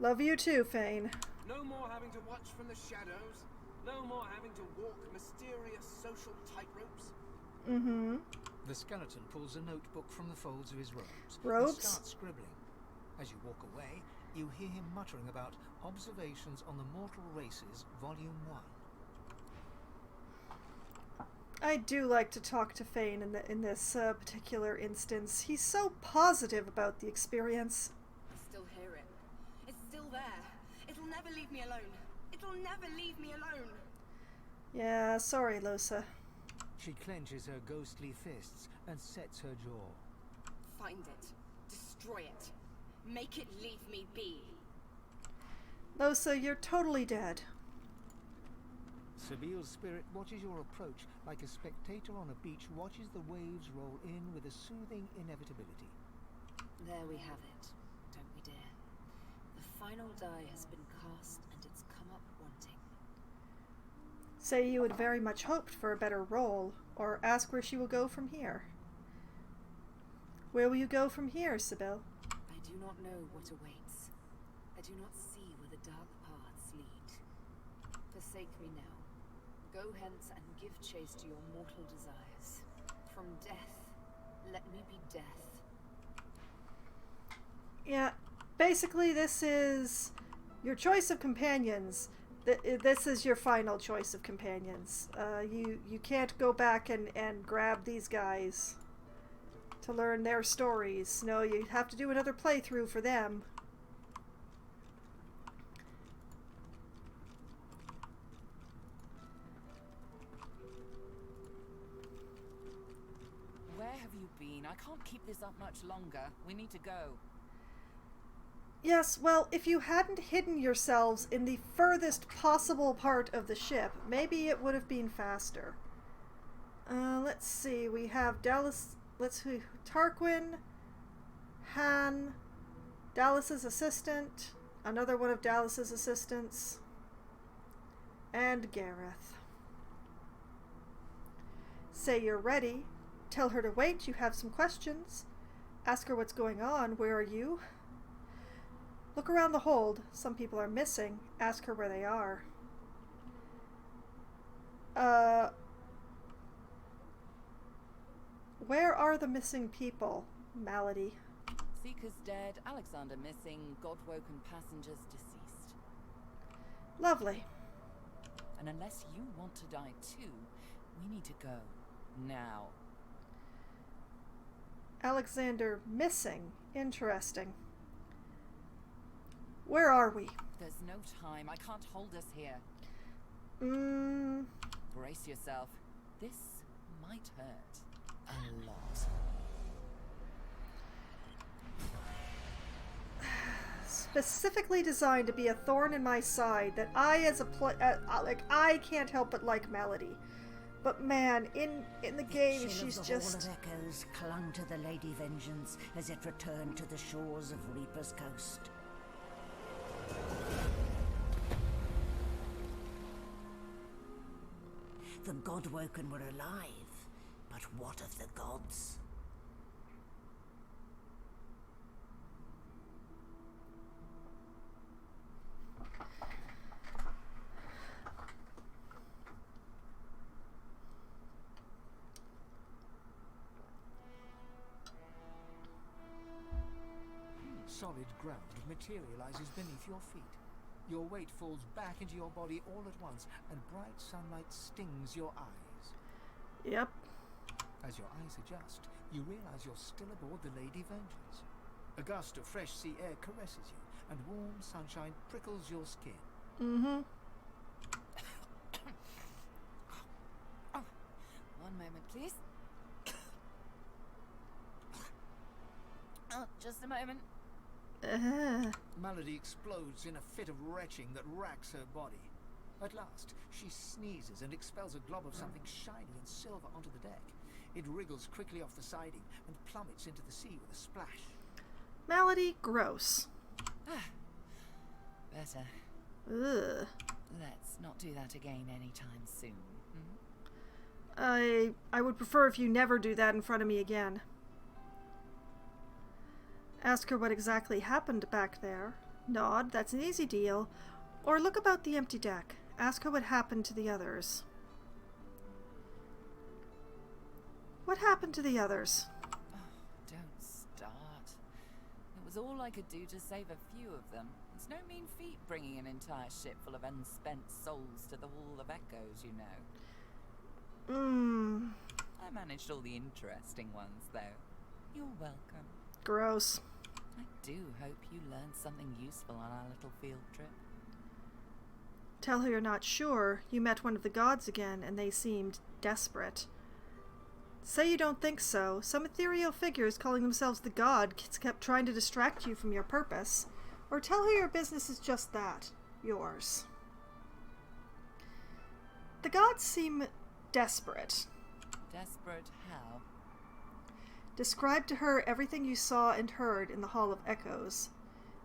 Love you too, Fane. No more having to watch from the shadows. No more having to walk mysterious social tightropes. Mm-hmm. The skeleton pulls a notebook from the folds of his robes. Robes? And starts scribbling. As you walk away, you hear him muttering about Observations on the Mortal Races, Volume 1. I do like to talk to Fane in this particular instance. He's so positive about the experience. I still hear it. It's still there. It'll never leave me alone. It'll never leave me alone. Yeah, sorry, Losa. She clenches her ghostly fists and sets her jaw. Find it. Destroy it. Make it leave me be. Losa, you're totally dead. Sabile's spirit watches your approach like a spectator on a beach watches the waves roll in with a soothing inevitability. There we have it, don't we, dear? The final die has been cast and it's come up wanting. Say you had very much hoped for a better role, or ask where she will go from here. Where will you go from here, Sibyl? I do not know what awaits. I do not see where the dark paths lead. Forsake me now. Go hence and give chase to your mortal desires. From death, let me be death. Yeah, basically this is your choice of companions. This is your final choice of companions. You can't go back and grab these guys to learn their stories. No, you have to do another playthrough for them. Where have you been? I can't keep this up much longer. We need to go. Yes, well, if you hadn't hidden yourselves in the furthest possible part of the ship, maybe it would have been faster. Let's see, we have Dallas, Tarquin, Han, Dallas's assistant, another one of Dallas's assistants, and Gareth. Say you're ready. Tell her to wait, you have some questions. Ask her what's going on, where are you? Look around the hold. Some people are missing. Ask her where they are. Where are the missing people, Malady? Seeker's dead, Alexander missing, God-woken passengers deceased. Lovely. And unless you want to die too, we need to go. Now. Alexander missing. Interesting. Where are we? There's no time. I can't hold us here. Brace yourself. This might hurt. A lot. Specifically designed to be a thorn in my side that I as a I can't help but like Melody. But man, in the game she's just... The Hall of Echoes clung to the Lady Vengeance as it returned to the shores of Reaper's Coast. The Godwoken were alive, but what of the gods? Solid ground materializes beneath your feet. Your weight falls back into your body all at once, and bright sunlight stings your eyes. Yep. As your eyes adjust, you realize you're still aboard the Lady Vengeance. A gust of fresh sea air caresses you, and warm sunshine prickles your skin. Mm-hmm. One moment, please. Oh, just a moment. Malady explodes in a fit of retching that racks her body. At last, she sneezes and expels a glob of something shiny and silver onto the deck. It wriggles quickly off the siding and plummets into the sea with a splash. Malady, gross. Better. Ugh. Let's not do that again anytime soon. I would prefer if you never do that in front of me again. Ask her what exactly happened back there. Nod, that's an easy deal. Or look about the empty deck. Ask her what happened to the others. What happened to the others? Oh, don't start. It was all I could do to save a few of them. It's no mean feat bringing an entire ship full of unspent souls to the Hall of Echoes, you know. I managed all the interesting ones, though. You're welcome. Gross. I do hope you learned something useful on our little field trip. Tell her you're not sure. You met one of the gods again, and they seemed desperate. Say you don't think so. Some ethereal figures calling themselves the gods kept trying to distract you from your purpose. Or tell her your business is just that. Yours. The gods seem desperate. Desperate how? Describe to her everything you saw and heard in the Hall of Echoes.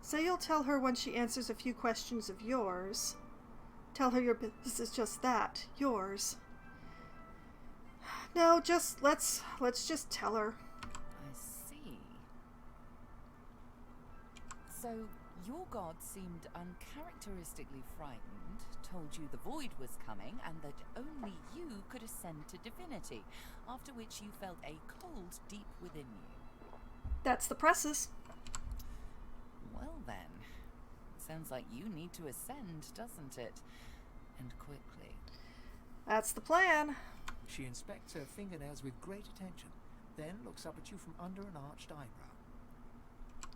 Say you'll tell her when she answers a few questions of yours. Tell her your business is just that. Yours. No, let's just tell her. I see. So, your god seemed uncharacteristically frightened, told you the void was coming, and that only you could ascend to divinity, after which you felt a cold deep within you. That's the presses. Well then, sounds like you need to ascend, doesn't it? And quickly. That's the plan. She inspects her fingernails with great attention, then looks up at you from under an arched eyebrow.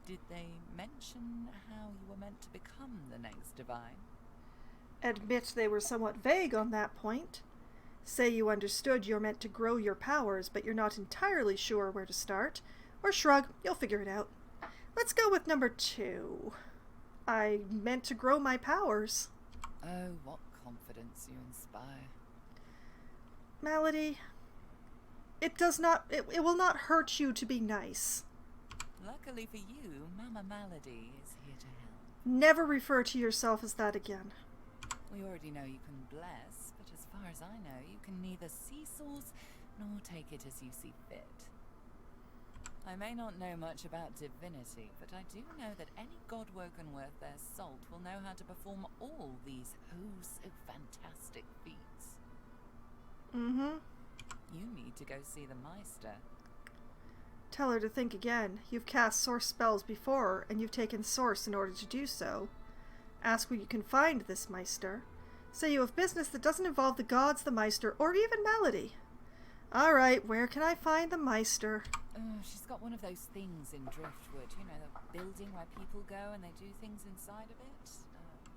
Did they mention how you were meant to become the next divine? Admit they were somewhat vague on that point. Say you understood you're meant to grow your powers, but you're not entirely sure where to start. Or shrug, you'll figure it out. Let's go with number 2. I meant to grow my powers. Oh, what confidence you inspire. Malady, it will not hurt you to be nice. Luckily for you, Mama Malady is here to help. Never refer to yourself as that again. We already know you can bless, but as far as I know, you can neither see souls nor take it as you see fit. I may not know much about divinity, but I do know that any godwoken worth their salt will know how to perform all these oh so fantastic feats. You need to go see the Meister. Tell her to think again. You've cast source spells before, and you've taken source in order to do so. Ask where you can find this Meister. Say you have business that doesn't involve the gods, the Meister, or even Malady. Alright, where can I find the Meister? She's got one of those things in Driftwood. You know, the building where people go and they do things inside of it.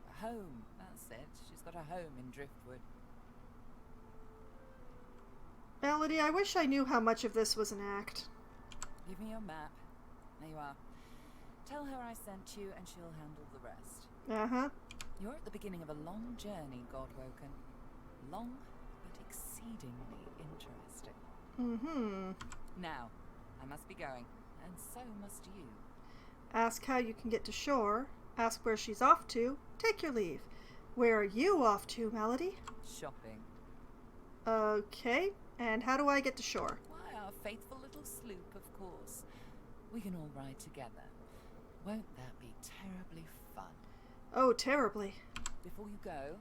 A home, that's it. She's got a home in Driftwood. Malady, I wish I knew how much of this was an act. Give me your map. There you are. Tell her I sent you and she'll handle the rest. You're at the beginning of a long journey, Godwoken. Long, but exceedingly interesting. Now, I must be going, and so must you. Ask how you can get to shore. Ask where she's off to. Take your leave. Where are you off to, Malady? Shopping. Okay, and how do I get to shore? Why, our faithful little sloop, of course. We can all ride together. Won't that be terribly fun? Oh, terribly. Before you go,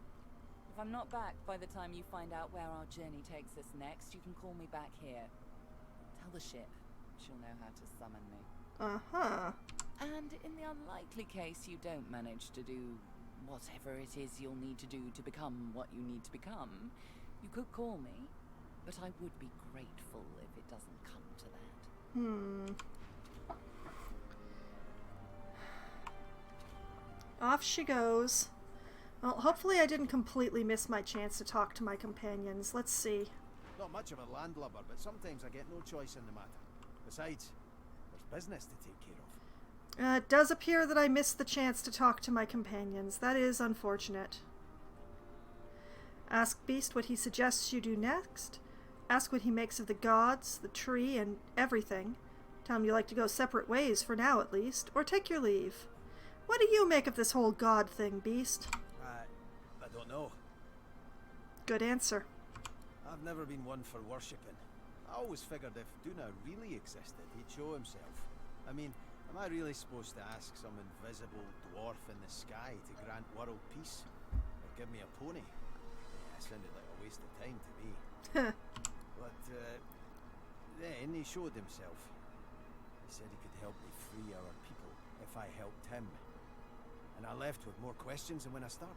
if I'm not back by the time you find out where our journey takes us next, you can call me back here. Tell the ship. She'll know how to summon me. And in the unlikely case you don't manage to do whatever it is you'll need to do to become what you need to become, you could call me, but I would be grateful if it doesn't come to that. Off she goes. Well, hopefully I didn't completely miss my chance to talk to my companions. Let's see. Not much of a landlubber, but sometimes I get no choice in the matter. Besides, there's business to take care of. It does appear that I missed the chance to talk to my companions. That is unfortunate. Ask Beast what he suggests you do next. Ask what he makes of the gods, the tree, and everything. Tell him you like to go separate ways, for now at least, or take your leave. What do you make of this whole god thing, Beast? I don't know. Good answer. I've never been one for worshipping. I always figured if Duna really existed, he'd show himself. I mean, am I really supposed to ask some invisible dwarf in the sky to grant world peace? Or give me a pony? Yeah, it sounded like a waste of time to me. But then he showed himself. He said he could help me free our people if I helped him. And I left with more questions than when I started.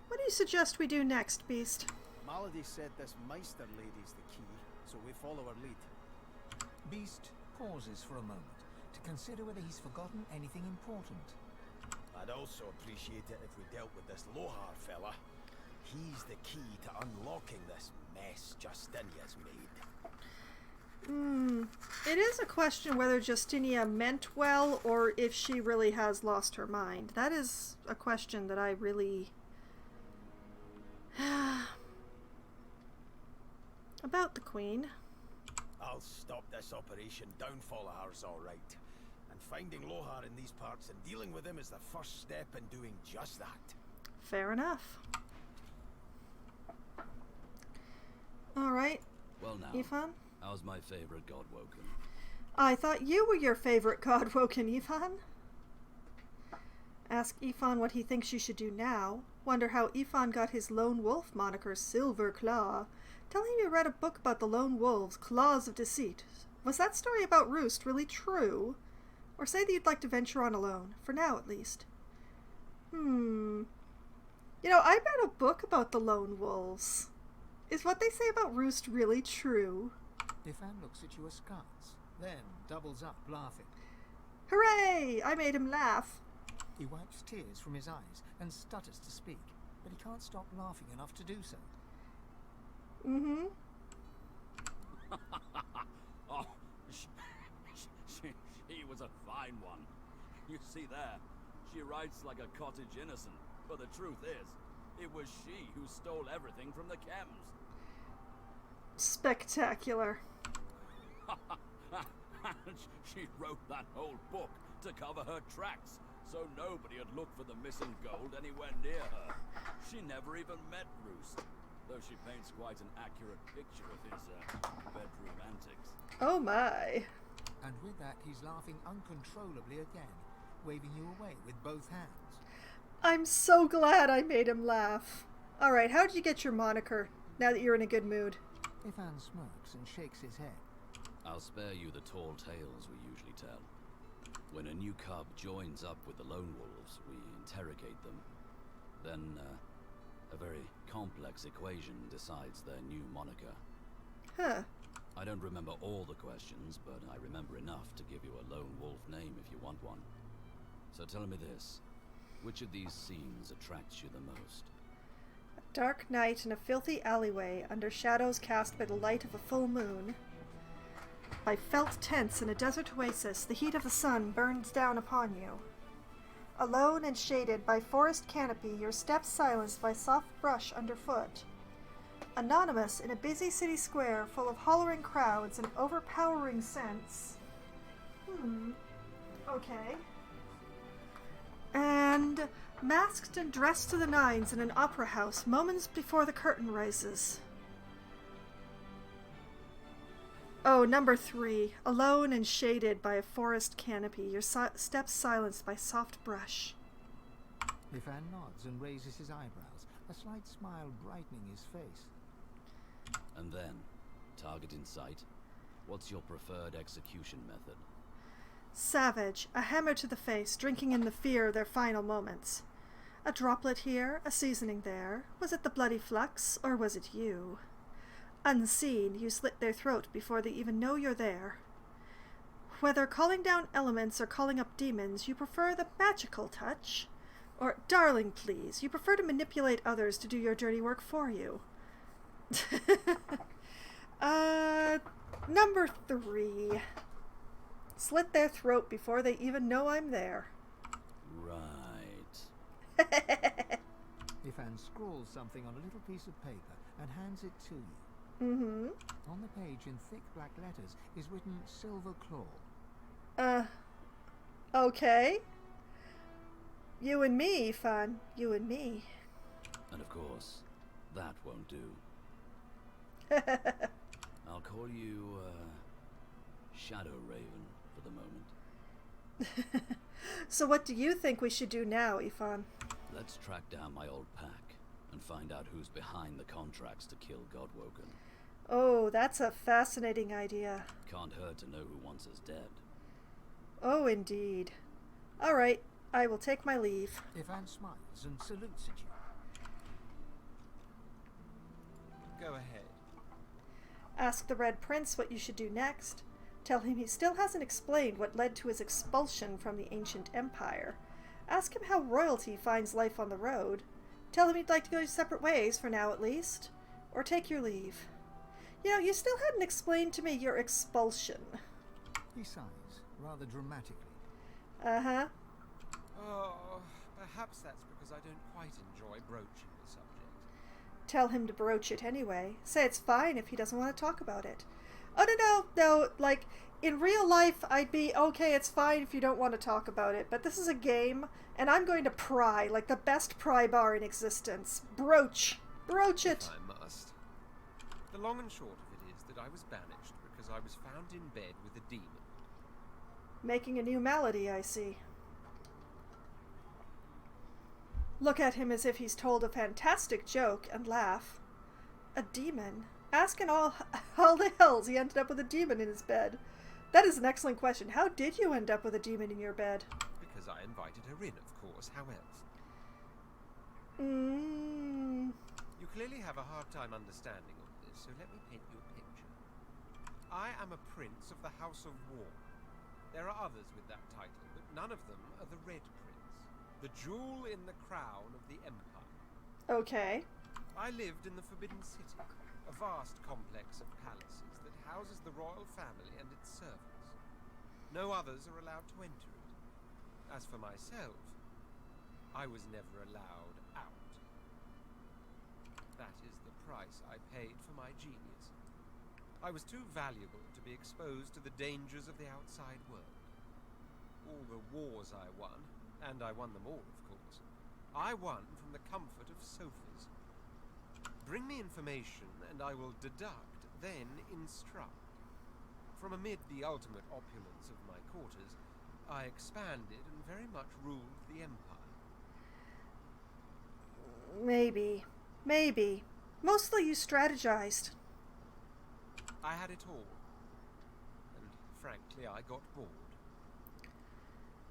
What do you suggest we do next, Beast? Malady said this Meister lady's the key, so we follow her lead. Beast pauses for a moment to consider whether he's forgotten anything important. I'd also appreciate it if we dealt with this Lohar fella. He's the key to unlocking this mess Justinia's made. It is a question whether Justinia meant well or if she really has lost her mind. That is a question that I really... About the Queen. I'll stop this operation downfall of hers, all right. And finding Lohar in these parts and dealing with him is the first step in doing just that. Fair enough. All right. Well now, Ifan? how's my favorite Godwoken? I thought you were your favorite Godwoken, Ifan. Ask Ifan what he thinks you should do now. Wonder how Ifan got his lone wolf moniker, Silver Claw. Tell him you read a book about the lone wolves, Claws of Deceit. Was that story about Roost really true? Or say that you'd like to venture on alone, for now at least. You know, I read a book about the lone wolves. Is what they say about Roost really true? Ifan looks at you askance, then doubles up, laughing. Hooray! I made him laugh. He wipes tears from his eyes and stutters to speak, but he can't stop laughing enough to do so. Oh, she was a fine one. You see there, she writes like a cottage innocent, but the truth is, it was she who stole everything from the Chems. Spectacular. She wrote that whole book to cover her tracks, so nobody would look for the missing gold anywhere near her. She never even met Roost, though she paints quite an accurate picture of his bedroom antics. Oh my. And with that, he's laughing uncontrollably again, waving you away with both hands. I'm so glad I made him laugh. Alright, how did you get your moniker, now that you're in a good mood? Ifan smirks and shakes his head. I'll spare you the tall tales we usually tell. When a new cub joins up with the lone wolves, we interrogate them. Then, a very complex equation decides their new moniker. Huh. I don't remember all the questions, but I remember enough to give you a lone wolf name if you want one. So tell me this. Which of these scenes attracts you the most? A dark night in a filthy alleyway under shadows cast by the light of a full moon. By felt tents in a desert oasis, the heat of the sun burns down upon you. Alone and shaded by forest canopy, your steps silenced by soft brush underfoot. Anonymous in a busy city square full of hollering crowds and overpowering scents. Okay. And masked and dressed to the nines in an opera house moments before the curtain rises. Oh, number 3. Alone and shaded by a forest canopy, your steps silenced by soft brush. Ifan nods and raises his eyebrows, a slight smile brightening his face. And then, target in sight. What's your preferred execution method? Savage, a hammer to the face, drinking in the fear of their final moments. A droplet here, a seasoning there. Was it the bloody flux, or was it you? Unseen, you slit their throat before they even know you're there. Whether calling down elements or calling up demons, you prefer the magical touch? Or, darling, please, you prefer to manipulate others to do your dirty work for you? Number 3. Slit their throat before they even know I'm there. Right. Ifan scrawls something on a little piece of paper and hands it to you. Mm-hmm. On the page in thick black letters is written Silver Claw. Okay. You and me, Ifan. You and me. And of course, that won't do. I'll call you, Shadow Raven for the moment. So what do you think we should do now, Ifan? Let's track down my old pack and find out who's behind the contracts to kill Godwoken. Oh, that's a fascinating idea. Can't hurt to know who wants us dead. Oh, indeed. All right, I will take my leave. Ifan smiles and salutes at you. Go ahead. Ask the Red Prince what you should do next. Tell him he still hasn't explained what led to his expulsion from the ancient empire. Ask him how royalty finds life on the road. Tell him you'd like to go your separate ways, for now at least. Or take your leave. You know, you still hadn't explained to me your expulsion. He sighs, rather dramatically. Uh-huh. Oh, perhaps that's because I don't quite enjoy broaching the subject. Tell him to broach it anyway. Say it's fine if he doesn't want to talk about it. Oh, no, like, in real life, I'd be, okay, it's fine if you don't want to talk about it, but this is a game, and I'm going to pry, like the best pry bar in existence. Broach it! If I must. The long and short of it is that I was banished because I was found in bed with a demon. Making a new malady, I see. Look at him as if he's told a fantastic joke and laugh. A demon? Asking all the hells he ended up with a demon in his bed. That is an excellent question. How did you end up with a demon in your bed? Because I invited her in, of course. How else? You clearly have a hard time understanding all this, so let me paint you a picture. I am a prince of the House of War. There are others with that title, but none of them are the Red Prince, the jewel in the crown of the Empire. Okay. I lived in the Forbidden City, a vast complex of palaces that houses the royal family and its servants. No others are allowed to enter it. As for myself, I was never allowed out. That is the price I paid for my genius. I was too valuable to be exposed to the dangers of the outside world. All the wars I won, and I won them all, of course, I won from the comfort of sofas. Bring me information, and I will deduct, then instruct. From amid the ultimate opulence of my quarters, I expanded and very much ruled the empire. Maybe. Mostly you strategized. I had it all. And frankly, I got bored.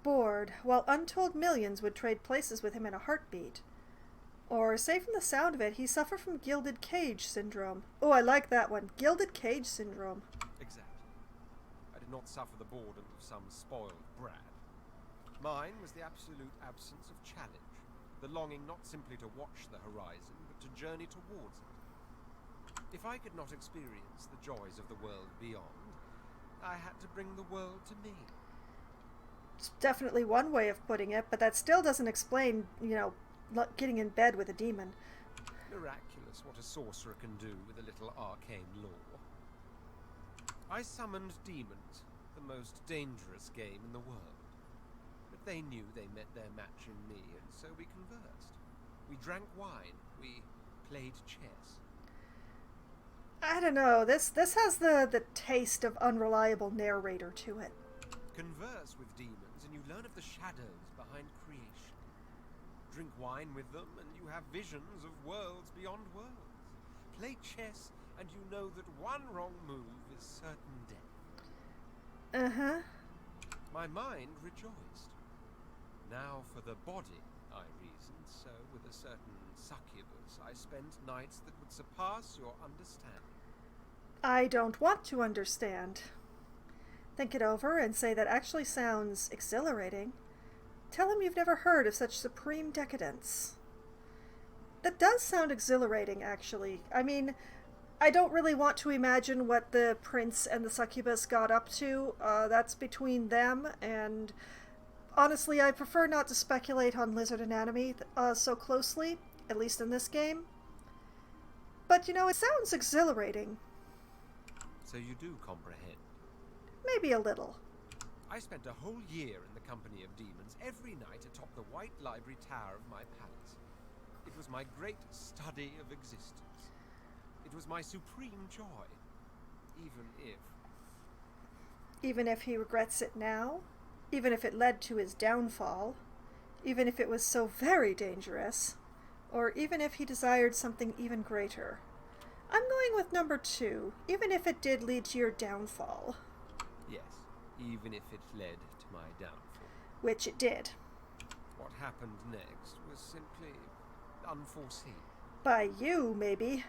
Bored, while untold millions would trade places with him in a heartbeat. Or, say from the sound of it, he suffered from Gilded Cage Syndrome. Oh, I like that one. Gilded Cage Syndrome. Exactly. I did not suffer the boredom of some spoiled brat. Mine was the absolute absence of challenge. The longing not simply to watch the horizon, but to journey towards it. If I could not experience the joys of the world beyond, I had to bring the world to me. It's definitely one way of putting it, but that still doesn't explain, getting in bed with a demon. Miraculous what a sorcerer can do with a little arcane lore. I summoned demons, the most dangerous game in the world. But they knew they met their match in me, and so we conversed. We drank wine, we played chess. I don't know, this has the taste of unreliable narrator to it. Converse with demons and you learn of the shadows behind creation. Drink wine with them and you have visions of worlds beyond worlds. Play chess and you know that one wrong move is certain death. Uh-huh. My mind rejoiced. Now for the body, I reasoned, so with a certain succubus I spent nights that would surpass your understanding. I don't want to understand. Think it over and say that actually sounds exhilarating. Tell him you've never heard of such supreme decadence. That does sound exhilarating, actually. I mean, I don't really want to imagine what the prince and the succubus got up to. That's between them, and honestly, I prefer not to speculate on lizard anatomy so closely, at least in this game. But, you know, it sounds exhilarating. So you do comprehend? Maybe a little. I spent a whole year in the company of demons every night atop the White Library Tower of my palace. It was my great study of existence. It was my supreme joy, even if he regrets it now, even if it led to his downfall, even if it was so very dangerous, or even if he desired something even greater. I'm going with number 2, even if it did lead to your downfall. Yes, even if it led to my downfall. Which it did. What happened next was simply unforeseen. By you, maybe.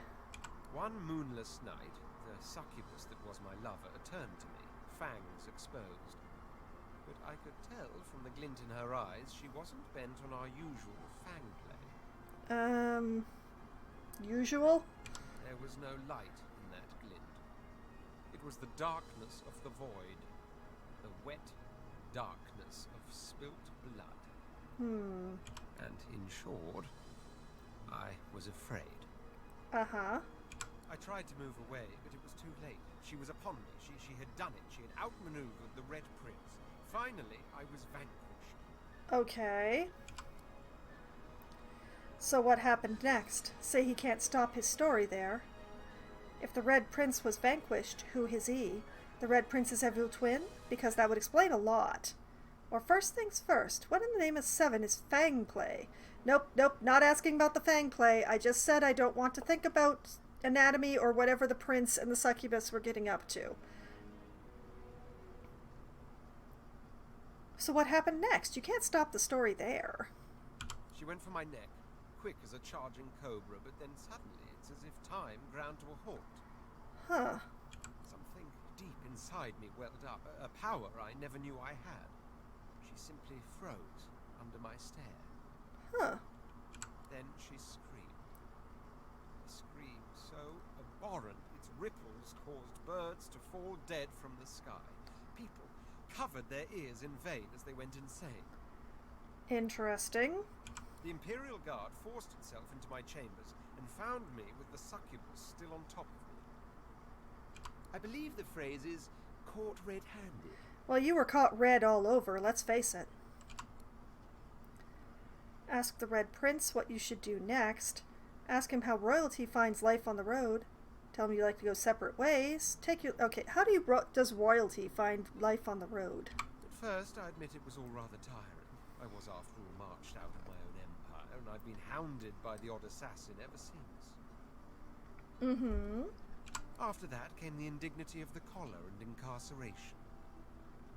One moonless night, the succubus that was my lover turned to me, fangs exposed. But I could tell from the glint in her eyes she wasn't bent on our usual fang play. Usual? There was no light in that glint. It was the darkness of the void. The wet darkness of spilt blood. And in short, I was afraid. Uh-huh. I tried to move away, but it was too late. She was upon me. She had done it. She had outmaneuvered the Red Prince. Finally, I was vanquished. Okay. So what happened next? Say he can't stop his story there. If the Red Prince was vanquished, who is he? The Red Prince's evil twin? Because that would explain a lot. Or first things first, what in the name of 7 is fang play? Nope, not asking about the fang play. I just said I don't want to think about anatomy or whatever the prince and the succubus were getting up to. So what happened next? You can't stop the story there. She went for my neck, quick as a charging cobra, but then suddenly it's as if time ground to a halt. Huh. Something deep inside me welled up, a power I never knew I had. She simply froze under my stare. Huh. Then she screamed. A scream so abhorrent its ripples caused birds to fall dead from the sky. People covered their ears in vain as they went insane. Interesting. The Imperial Guard forced itself into my chambers and found me with the succubus still on top of me. I believe the phrase is caught red-handed. Well, you were caught red all over, let's face it. Ask the Red Prince what you should do next. Ask him how royalty finds life on the road. Tell him you like to go separate ways. Okay, how does royalty find life on the road? At first, I admit it was all rather tiring. I was, after all, marched out of my own empire, and I've been hounded by the odd assassin ever since. After that came the indignity of the collar and incarceration.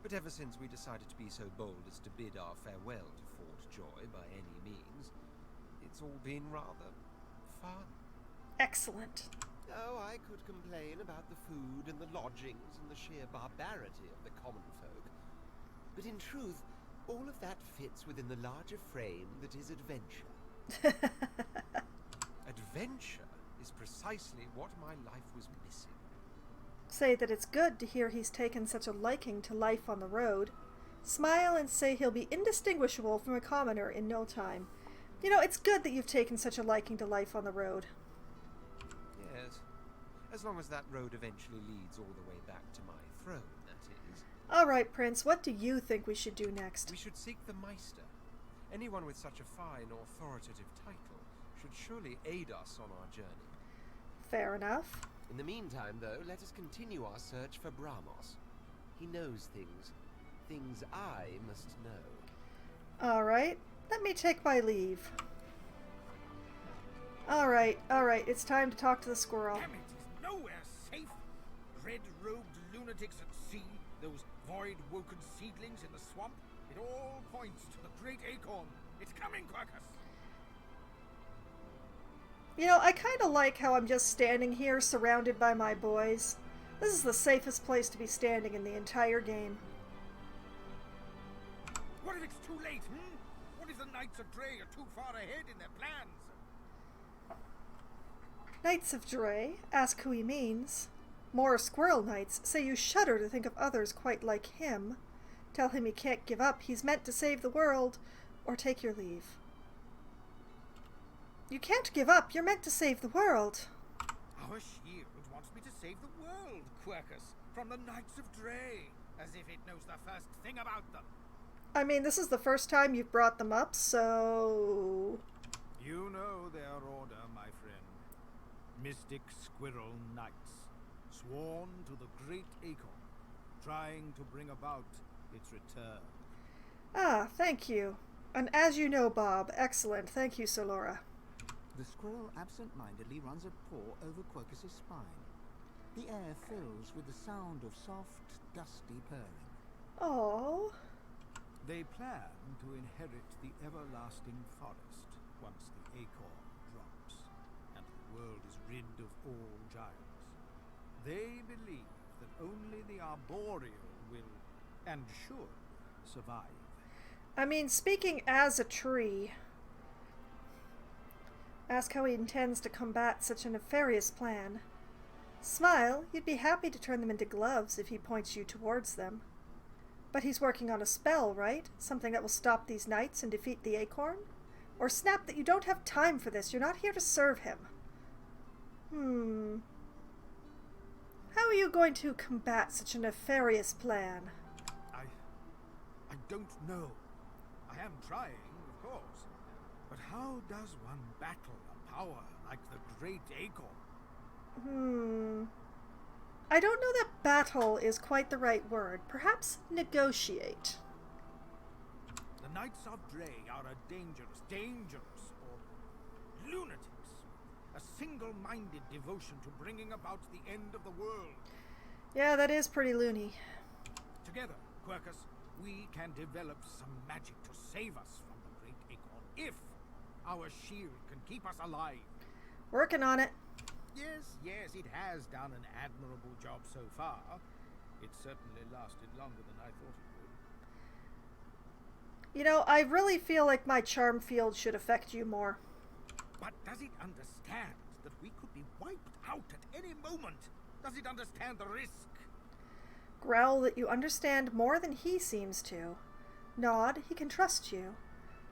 But ever since we decided to be so bold as to bid our farewell to Fort Joy by any means, it's all been rather fun. Excellent. Oh, I could complain about the food and the lodgings and the sheer barbarity of the common folk. But in truth, all of that fits within the larger frame that is adventure. Adventure is precisely what my life was missing. Say that it's good to hear he's taken such a liking to life on the road. Smile and say he'll be indistinguishable from a commoner in no time. You know, it's good that you've taken such a liking to life on the road. Yes. As long as that road eventually leads all the way back to my throne, that is. Alright, Prince, what do you think we should do next? We should seek the Meister. Anyone with such a fine, authoritative title should surely aid us on our journey. Fair enough. In the meantime, though, let us continue our search for Bramos. He knows things. Things I must know. Alright, let me take my leave. Alright, it's time to talk to the squirrel. Damn it, is nowhere safe. Red-robed lunatics at sea, those void-woken seedlings in the swamp. It all points to the great acorn. It's coming, Quackus. You know, I kind of like how I'm just standing here surrounded by my boys. This is the safest place to be standing in the entire game. What if it's too late, What if the Knights of Dre are too far ahead in their plans? Knights of Dre, ask who he means. More squirrel knights say you shudder to think of others quite like him. Tell him he can't give up, he's meant to save the world, or take your leave. You can't give up, you're meant to save the world. Our shield wants me to save the world, Quercus, from the Knights of Dre, as if it knows the first thing about them. I mean, this is the first time you've brought them up, so... You know their order, my friend. Mystic Squirrel Knights, sworn to the Great Acorn, trying to bring about its return. Ah, thank you. And as you know, Bob, excellent. Thank you, Solora. The squirrel absent-mindedly runs a paw over Quercus's spine. The air fills with the sound of soft, dusty purring. Oh. They plan to inherit the everlasting forest once the acorn drops and the world is rid of all giants. They believe that only the arboreal will and should survive. I mean, speaking as a tree, ask how he intends to combat such a nefarious plan. Smile, you'd be happy to turn them into gloves if he points you towards them. But he's working on a spell, right? Something that will stop these knights and defeat the acorn? Or snap that you don't have time for this, you're not here to serve him. How are you going to combat such a nefarious plan? I don't know. I am trying, of course. But how does one battle a power like the Great Acorn? I don't know that battle is quite the right word. Perhaps negotiate. The Knights of Dre are a dangerous, or lunatics. A single-minded devotion to bringing about the end of the world. Yeah, that is pretty loony. Together, Quercus, we can develop some magic to save us from the Great Acorn if our shield can keep us alive. Working on it. Yes, it has done an admirable job so far. It certainly lasted longer than I thought it would. You know, I really feel like my charm field should affect you more. But does it understand that we could be wiped out at any moment? Does it understand the risk? Growl that you understand more than he seems to. Nod, he can trust you.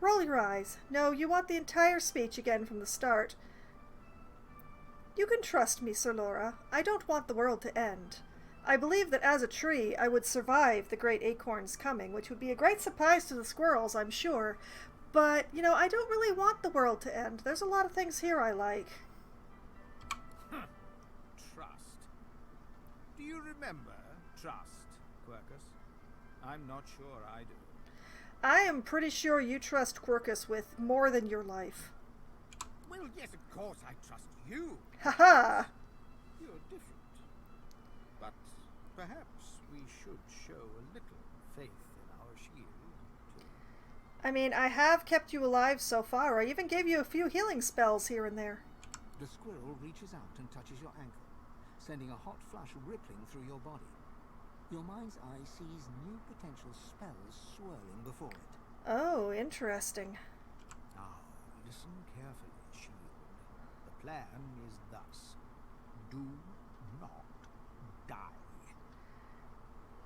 Roll your eyes. No, you want the entire speech again from the start. You can trust me, Sir Laura. I don't want the world to end. I believe that as a tree, I would survive the great acorn's coming, which would be a great surprise to the squirrels, I'm sure. But, you know, I don't really want the world to end. There's a lot of things here I like. Trust. Do you remember trust, Quercus? I'm not sure I do. I am pretty sure you trust Quercus with more than your life. Well, yes, of course I trust you. Ha-ha! You're different. But perhaps we should show a little faith in our shield, too. I mean, I have kept you alive so far. I even gave you a few healing spells here and there. The squirrel reaches out and touches your ankle, sending a hot flush rippling through your body. Your mind's eye sees new potential spells swirling before it. Oh, interesting. Now, listen carefully, shield. The plan is thus. Do not die.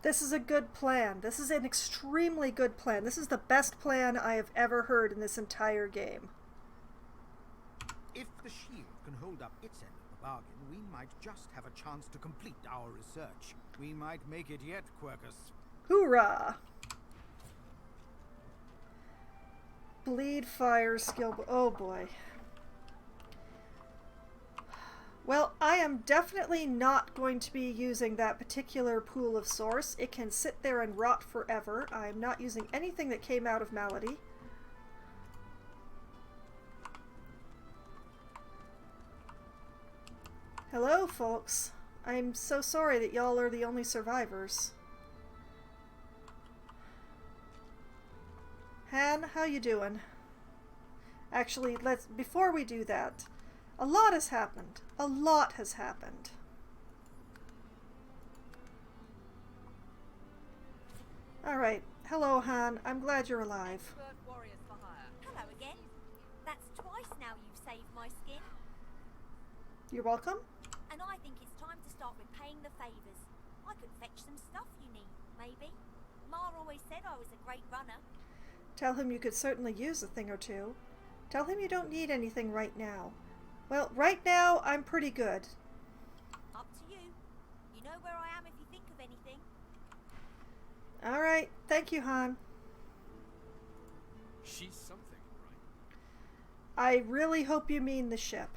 This is a good plan. This is an extremely good plan. This is the best plan I have ever heard in this entire game. If the shield can hold up its end of the bargain, we might just have a chance to complete our research. We might make it yet, Quercus. Hoorah! Bleed fire skill. Oh boy. Well, I am definitely not going to be using that particular pool of source. It can sit there and rot forever. I'm not using anything that came out of Malady. Hello, folks. I'm so sorry that y'all are the only survivors. Han, how you doing? Actually, before we do that, a lot has happened. A lot has happened. Alright. Hello, Han. I'm glad you're alive. Hello again. That's twice now you've saved my skin. You're welcome. And I think it's time to start repaying the favours. I could fetch some stuff you need, maybe. Ma always said I was a great runner. Tell him you could certainly use a thing or two. Tell him you don't need anything right now. Well, right now, I'm pretty good. Up to you. You know where I am if you think of anything. Alright, thank you, Han. She's something, right? I really hope you mean the ship.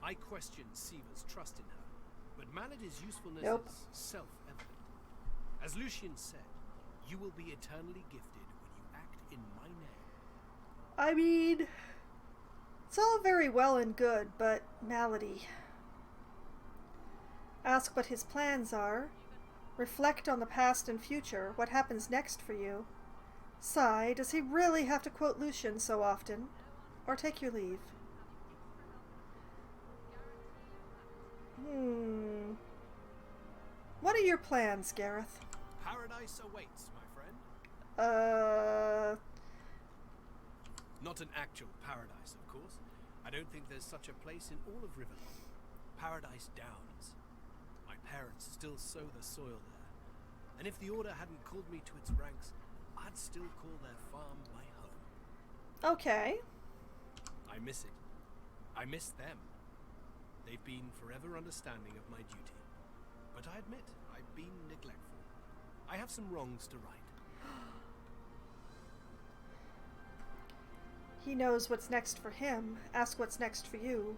I question Siva's trust in her, but Malady's usefulness Nope. is self-evident. As Lucian said, you will be eternally gifted when you act in my name. I mean, it's all very well and good, but Malady. Ask what his plans are. Reflect on the past and future, what happens next for you. Sigh, does he really have to quote Lucian so often? Or take your leave? What are your plans, Gareth? Paradise awaits, my friend. Not an actual paradise, of course. I don't think there's such a place in all of Rivendell. Paradise Downs. My parents still sow the soil there. And if the Order hadn't called me to its ranks, I'd still call their farm my home. Okay. I miss it. I miss them. They've been forever understanding of my duty. But I admit, I've been neglectful. I have some wrongs to right. He knows what's next for him. Ask what's next for you.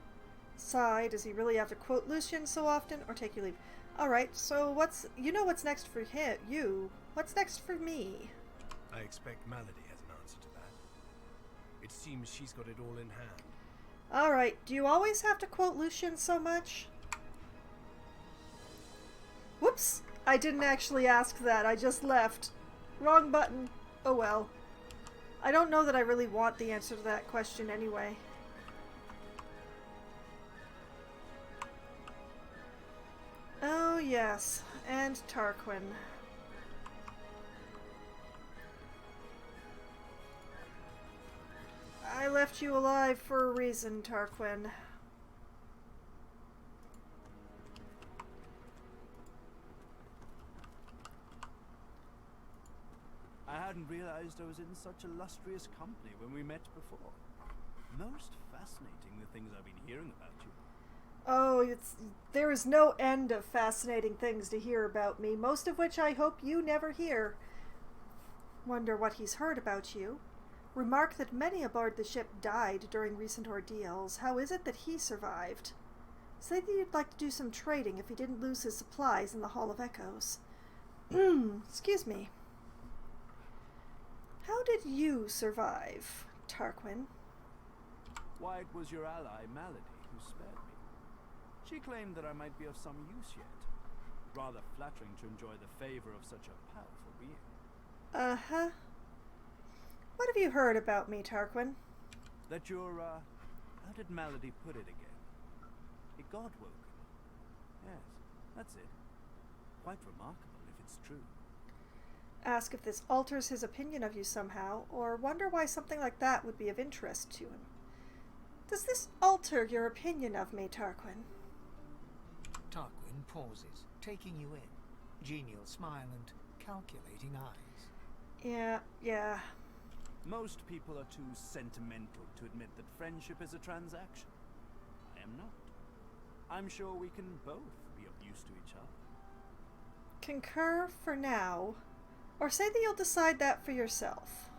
Sigh, does he really have to quote Lucian so often, or take your leave? Alright, so you know what's next for you. What's next for me? I expect Malady has an answer to that. It seems she's got it all in hand. Alright, do you always have to quote Lucian so much? Whoops! I didn't actually ask that, I just left. Wrong button. Oh well. I don't know that I really want the answer to that question anyway. Oh yes, and Tarquin. I left you alive for a reason, Tarquin. I hadn't realized I was in such illustrious company when we met before. Most fascinating, the things I've been hearing about you. Oh, there is no end of fascinating things to hear about me, most of which I hope you never hear. Wonder what he's heard about you. Remark that many aboard the ship died during recent ordeals. How is it that he survived? Say that you'd like to do some trading if he didn't lose his supplies in the Hall of Echoes. Excuse me. How did you survive, Tarquin? Why, it was your ally, Malady, who spared me. She claimed that I might be of some use yet. Rather flattering to enjoy the favor of such a powerful being. Uh-huh. What have you heard about me, Tarquin? That you're, how did Malady put it again? A god-woken. Yes, that's it. Quite remarkable, if it's true. Ask if this alters his opinion of you somehow, or wonder why something like that would be of interest to him. Does this alter your opinion of me, Tarquin? Tarquin pauses, taking you in. Genial smile and calculating eyes. Yeah. Most people are too sentimental to admit that friendship is a transaction. I am not. I'm sure we can both be of use to each other. Concur for now, or say that you'll decide that for yourself.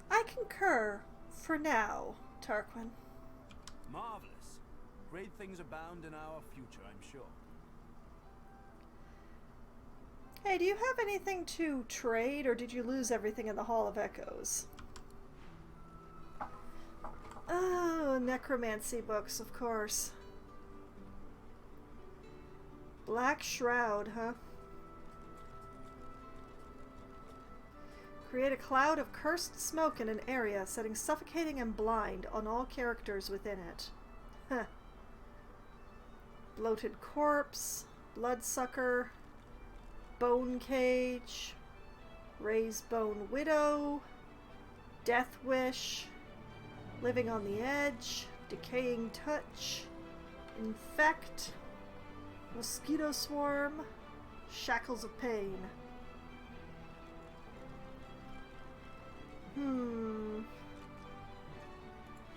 I concur for now, Tarquin. Marvelous. Great things abound in our future, I'm sure. Hey, do you have anything to trade, or did you lose everything in the Hall of Echoes? Oh, necromancy books, of course. Black Shroud, huh? Create a cloud of cursed smoke in an area, setting suffocating and blind on all characters within it. Huh. Bloated Corpse, Bloodsucker, Bone Cage, Raised Bone Widow, Death Wish, Living on the Edge, Decaying touch. Infect. Mosquito swarm. Shackles of pain.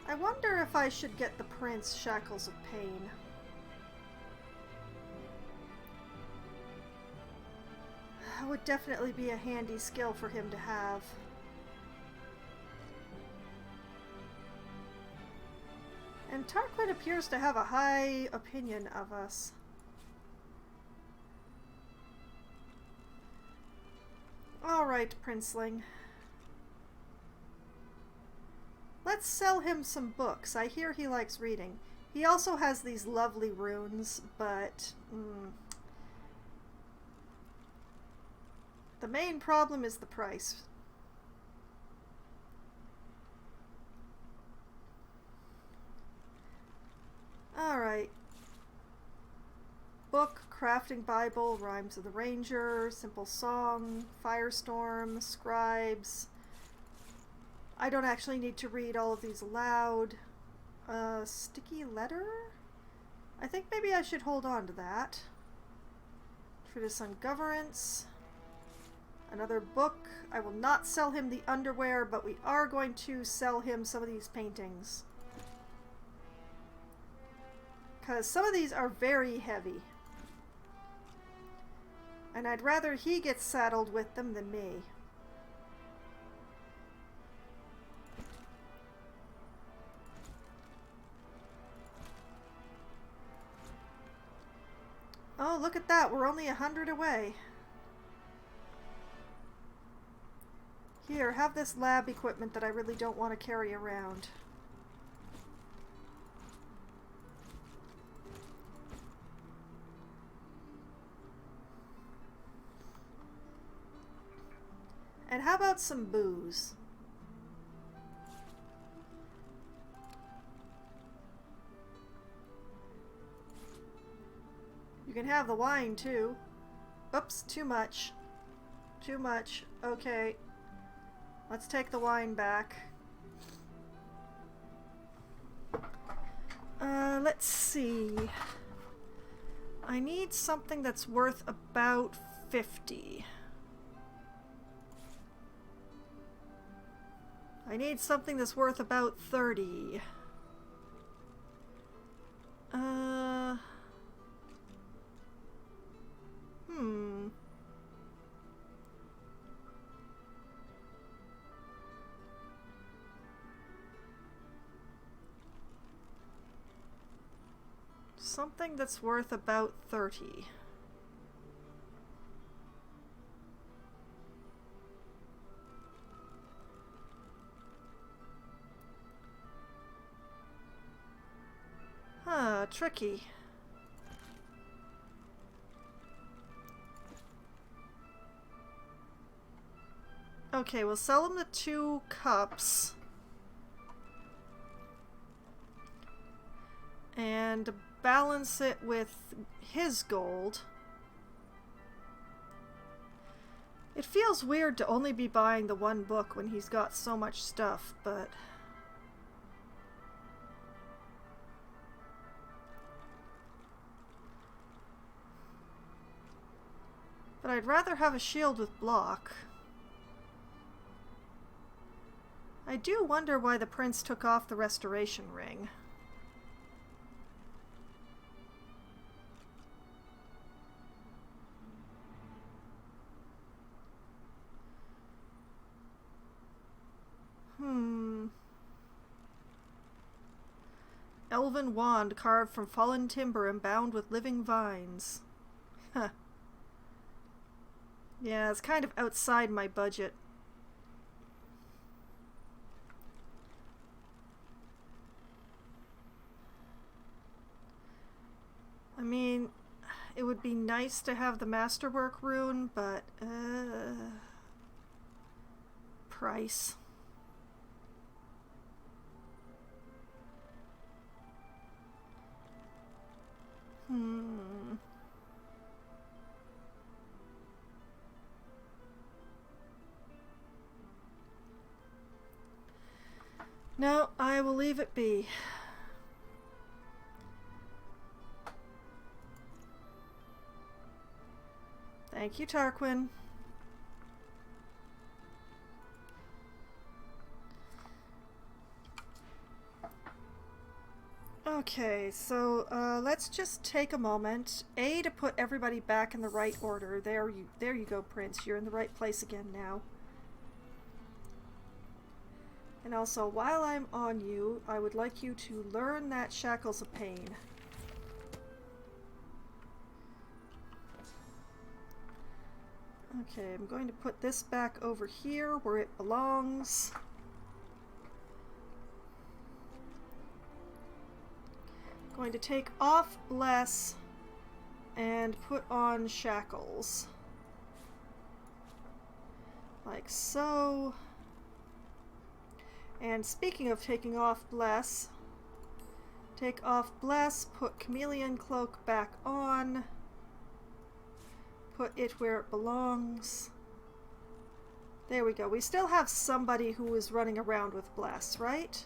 I wonder if I should get the Prince Shackles of Pain. That would definitely be a handy skill for him to have. And Tarquin appears to have a high opinion of us. Alright, Princeling. Let's sell him some books. I hear he likes reading. He also has these lovely runes, but... the main problem is the price. Alright. Book, Crafting Bible, Rhymes of the Ranger, Simple Song, Firestorm, Scribes. I don't actually need to read all of these aloud. Sticky Letter? I think maybe I should hold on to that. Treatise on Governance. Another book. I will not sell him the underwear, but we are going to sell him some of these paintings. Because some of these are very heavy. And I'd rather he gets saddled with them than me. Oh, look at that. We're only 100 away. Here, have this lab equipment that I really don't want to carry around. And how about some booze? You can have the wine too. Oops, too much. Too much. Okay. Let's take the wine back. Let's see. I need something that's worth about 50. I need something that's worth about 30. Something that's worth about 30. Huh, tricky. Okay, we'll sell him the 2 cups. And balance it with his gold. It feels weird to only be buying the 1 book when he's got so much stuff, but... But I'd rather have a shield with block. I do wonder why the prince took off the restoration ring. Elven wand carved from fallen timber and bound with living vines. Huh. Yeah, it's kind of outside my budget. I mean, it would be nice to have the masterwork rune, but price. No, I will leave it be. Thank you, Tarquin. Okay, so let's just take a moment. A, to put everybody back in the right order. There you go, Prince. You're in the right place again now. And also, while I'm on you, I would like you to learn that Shackles of Pain. Okay, I'm going to put this back over here where it belongs. Going to take off Bless and put on Shackles. Like so. And speaking of taking off Bless, take off Bless, put Chameleon Cloak back on, put it where it belongs. There we go. We still have somebody who is running around with Bless, right?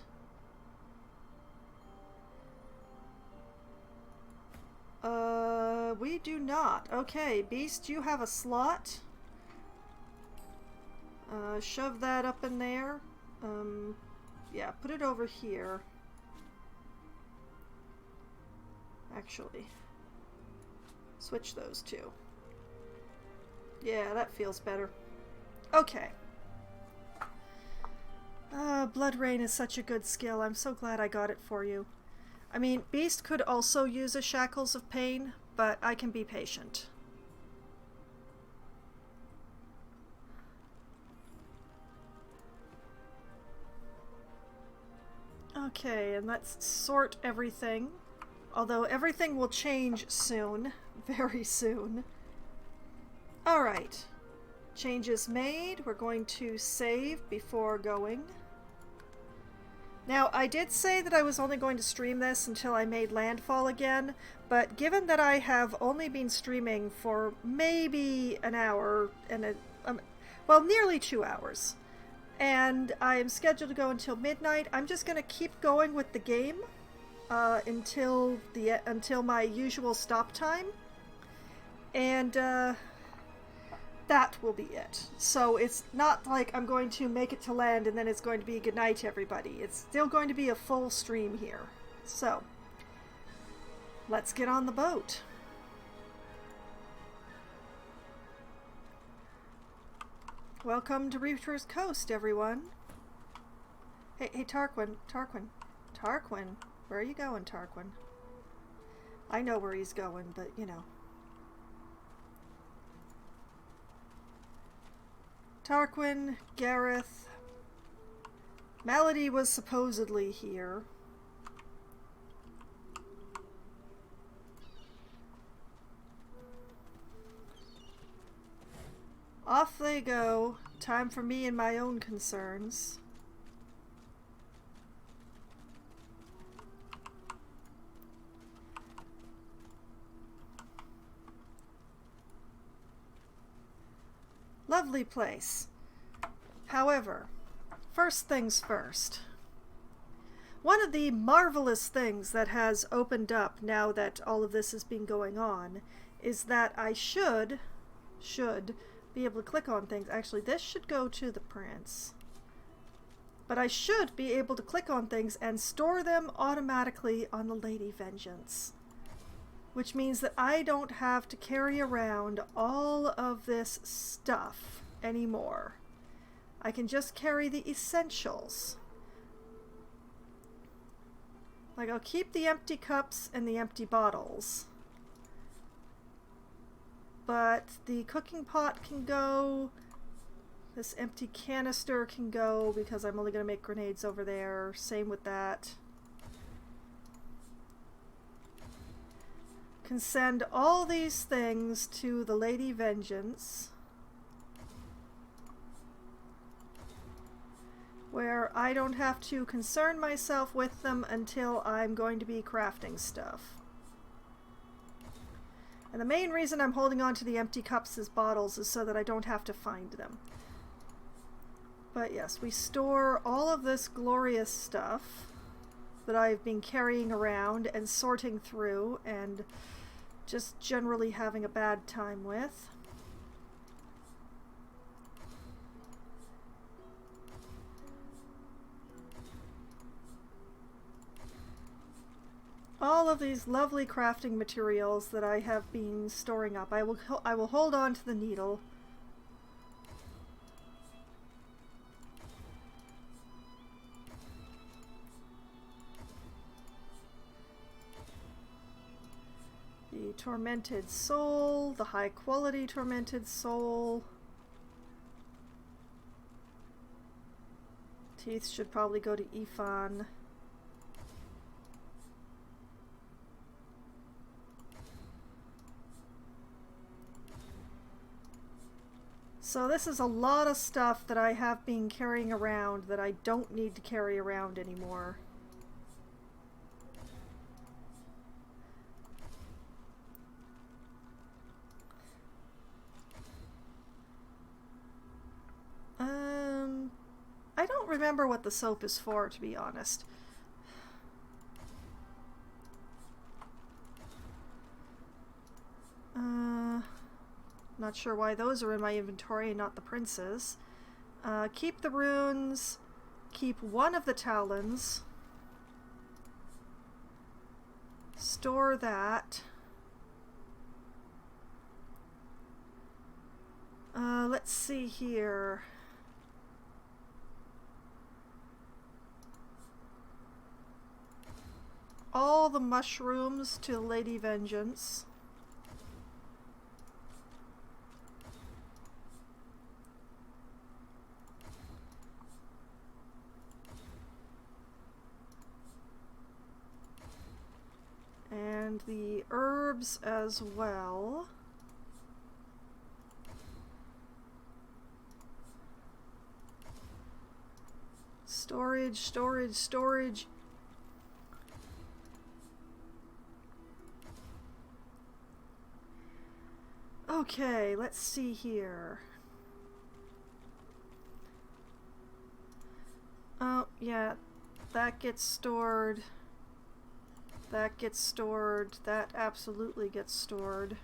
We do not. Okay, Beast, you have a slot. Shove that up in there. Yeah, put it over here. Actually, switch those two. Yeah, that feels better. Okay. Blood Rain is such a good skill. I'm so glad I got it for you. I mean, Beast could also use a Shackles of Pain, but I can be patient. Okay, and let's sort everything. Although everything will change soon. Very soon. Alright. Changes made. We're going to save before going. Now, I did say that I was only going to stream this until I made landfall again, but given that I have only been streaming for maybe an hour and well, nearly 2 hours, and I am scheduled to go until midnight, I'm just going to keep going with the game until my usual stop time, and that will be it. So it's not like I'm going to make it to land and then it's going to be good night, everybody. It's still going to be a full stream here. So let's get on the boat. Welcome to Reaper's Coast, everyone. Hey, Tarquin. Where are you going, Tarquin? I know where he's going, but you know. Tarquin, Gareth. Malady was supposedly here. Off they go. Time for me and my own concerns. Lovely place. However, first things first. One of the marvelous things that has opened up now that all of this has been going on is that I should be able to click on things. Actually, this should go to the prince. But I should be able to click on things and store them automatically on the Lady Vengeance. Which means that I don't have to carry around all of this stuff anymore. I can just carry the essentials. Like, I'll keep the empty cups and the empty bottles. But the cooking pot can go. This empty canister can go because I'm only going to make grenades over there. Same with that. Can send all these things to the Lady Vengeance, where I don't have to concern myself with them until I'm going to be crafting stuff. And the main reason I'm holding on to the empty cups as bottles is so that I don't have to find them. But yes, we store all of this glorious stuff that I've been carrying around and sorting through and just generally having a bad time with. all of these lovely crafting materials that I have been storing up. I will hold on to the needle. The tormented soul, the high quality tormented soul. Teeth should probably go to Ifan. So this is a lot of stuff that I have been carrying around that I don't need to carry around anymore. I don't remember what the soap is for, to be honest. Not sure why those are in my inventory and not the princes. Keep the runes. Keep one of the talons. Store that. Let's see here. All the mushrooms to Lady Vengeance. And the herbs as well. Storage, storage, storage. Okay, let's see here. Oh, yeah, that gets stored. That gets stored. That absolutely gets stored.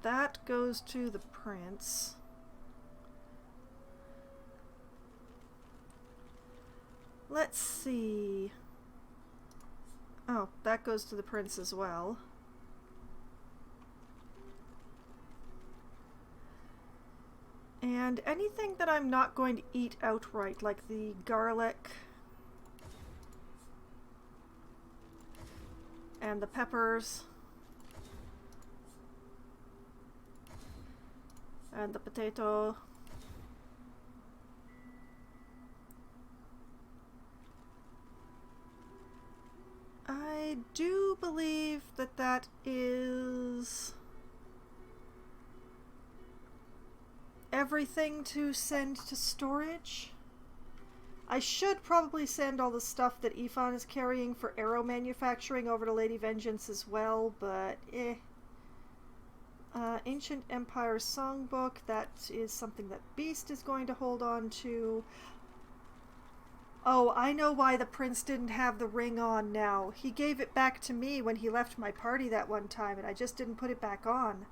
That goes to the prince. Let's see. Oh, that goes to the prince as well. And anything that I'm not going to eat outright, like the garlic and the peppers and the potato. I do believe that that is everything to send to storage. I should probably send all the stuff that Ifan is carrying for arrow manufacturing over to Lady Vengeance as well, but eh. Ancient Empire Songbook, that is something that Beast is going to hold on to. Oh, I know why the prince didn't have the ring on now. He gave it back to me when he left my party that one time, and I just didn't put it back on.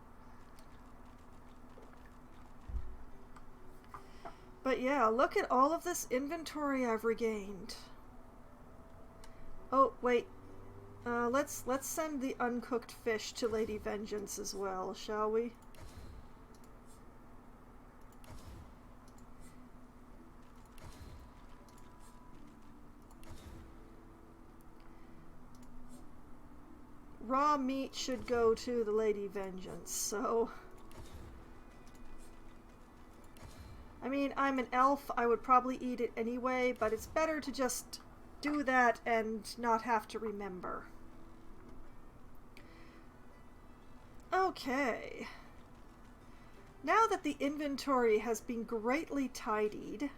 But yeah, look at all of this inventory I've regained. Oh, wait. Let's send the uncooked fish to Lady Vengeance as well, shall we? Raw meat should go to the Lady Vengeance, so... I mean, I'm an elf, I would probably eat it anyway, but it's better to just do that and not have to remember. Okay. Now that the inventory has been greatly tidied,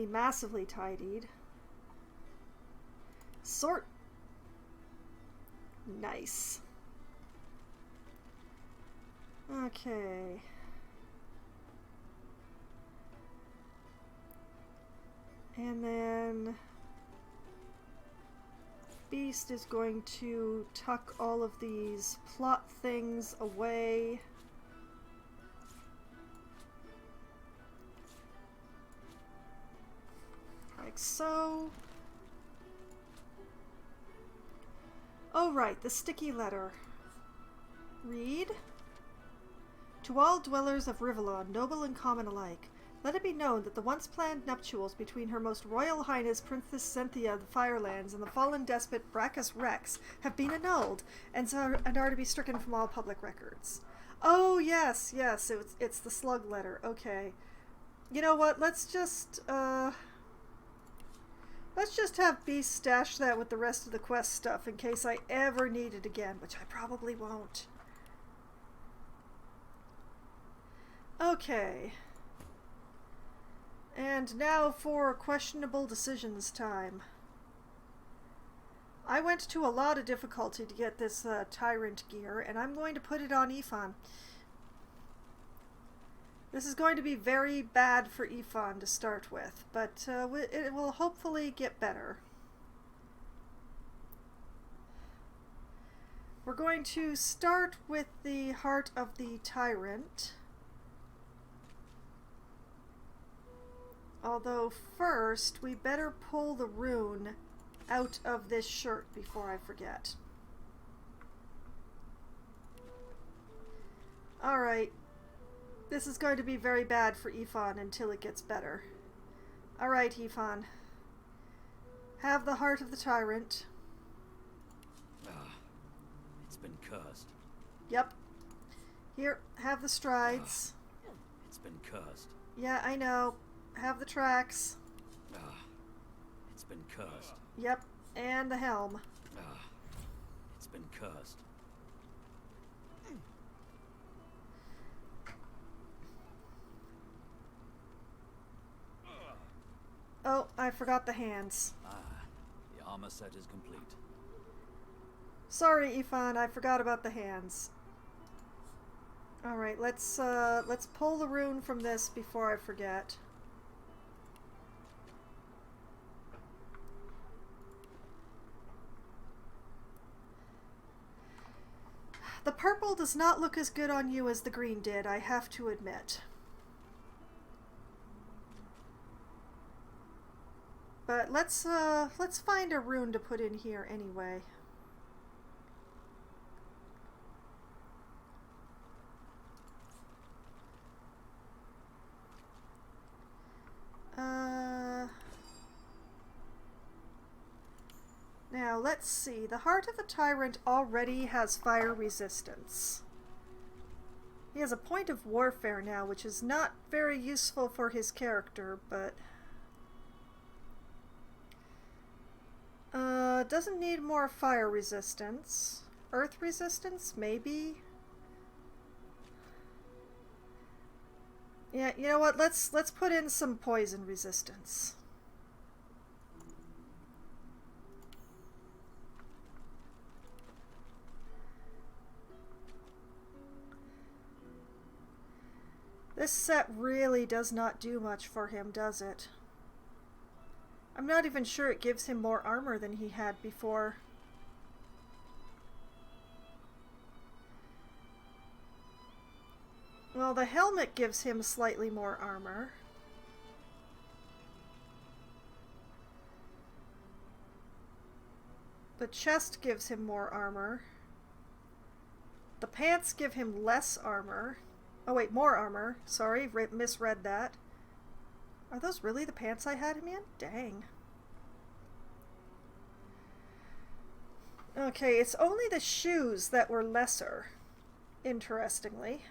massively tidied, sort... Nice. Okay. And then Beast is going to tuck all of these plot things away. Like so. Oh, right, the sticky letter. Read. To all dwellers of Rivellon, noble and common alike, let it be known that the once planned nuptials between Her Most Royal Highness Princess Cynthia of the Firelands and the fallen despot Brachus Rex have been annulled and are to be stricken from all public records. Oh, yes, it's the slug letter. Okay. You know what? Let's just have Beast stash that with the rest of the quest stuff in case I ever need it again, which I probably won't. Okay. And now for questionable decisions time. I went to a lot of difficulty to get this Tyrant gear, and I'm going to put it on Ifan. This is going to be very bad for Ifan to start with, but it will hopefully get better. We're going to start with the Heart of the Tyrant. Although first, we better pull the rune out of this shirt before I forget. Alright. This is going to be very bad for Ifan until it gets better. Alright, Ifan. Have the Heart of the Tyrant. It's been cursed. Yep. Here, have the strides. It's been cursed. Yeah, I know. Have the tracks. It's been cursed. Yep, and the helm. It's been cursed. Oh, I forgot the hands. The armor set is complete. Sorry, Ifan, I forgot about the hands. Alright, let's pull the rune from this before I forget. The purple does not look as good on you as the green did, I have to admit. But let's find a rune to put in here anyway. Now, let's see. The Heart of the Tyrant already has fire resistance. He has a point of warfare now, which is not very useful for his character, but... doesn't need more fire resistance. Earth resistance, maybe? Yeah, you know what? Let's put in some poison resistance. This set really does not do much for him, does it? I'm not even sure it gives him more armor than he had before. Well, the helmet gives him slightly more armor. The chest gives him more armor. The pants give him less armor. Oh wait, more armor. Sorry, misread that. Are those really the pants I had him in? Dang. Okay, it's only the shoes that were lesser, interestingly.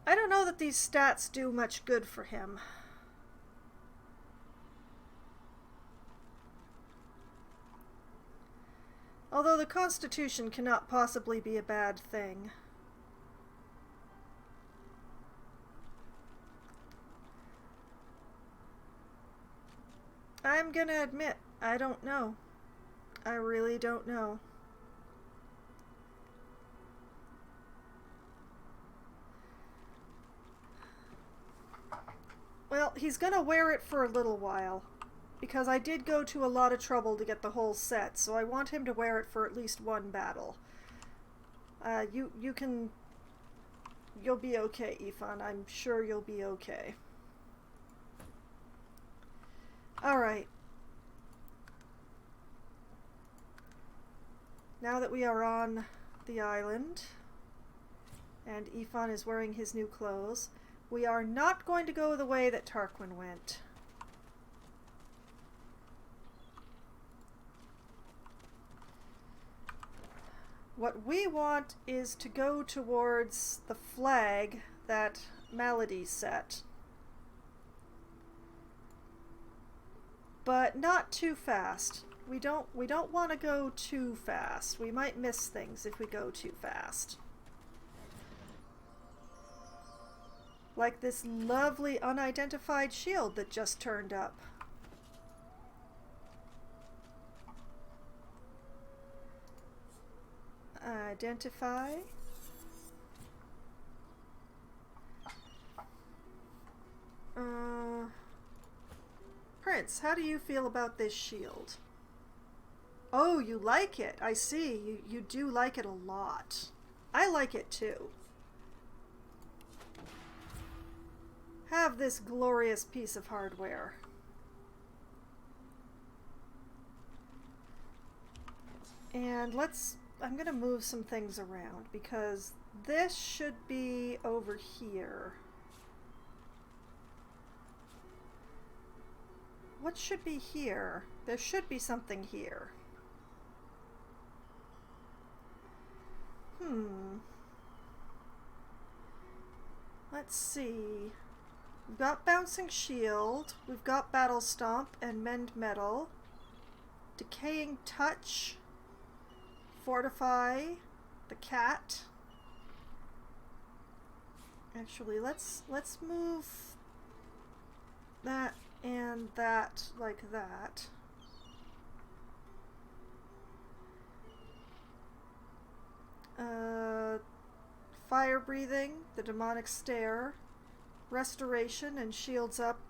I don't know that these stats do much good for him. Although the Constitution cannot possibly be a bad thing. I'm gonna admit, I don't know. I really don't know. Well, he's gonna wear it for a little while, because I did go to a lot of trouble to get the whole set, so I want him to wear it for at least one battle. You'll be okay, Ifan. I'm sure you'll be okay. Alright. now that we are on the island and Ifan is wearing his new clothes, we are not going to go the way that Tarquin went. What we want is to go towards the flag that Malady set. But not too fast. We don't want to go too fast. We might miss things if we go too fast. Like this lovely unidentified shield that just turned up. Identify. Prince, how do you feel about this shield? Oh, you like it. I see. You do like it a lot. I like it too. Have this glorious piece of hardware. And I'm gonna move some things around because this should be over here. What should be here? There should be something here. Let's see. We've got Bouncing Shield, we've got Battle Stomp and Mend Metal, Decaying Touch, Fortify, the Cat. Actually, let's move that and that like that. Fire Breathing, the Demonic Stare, Restoration, and Shields Up.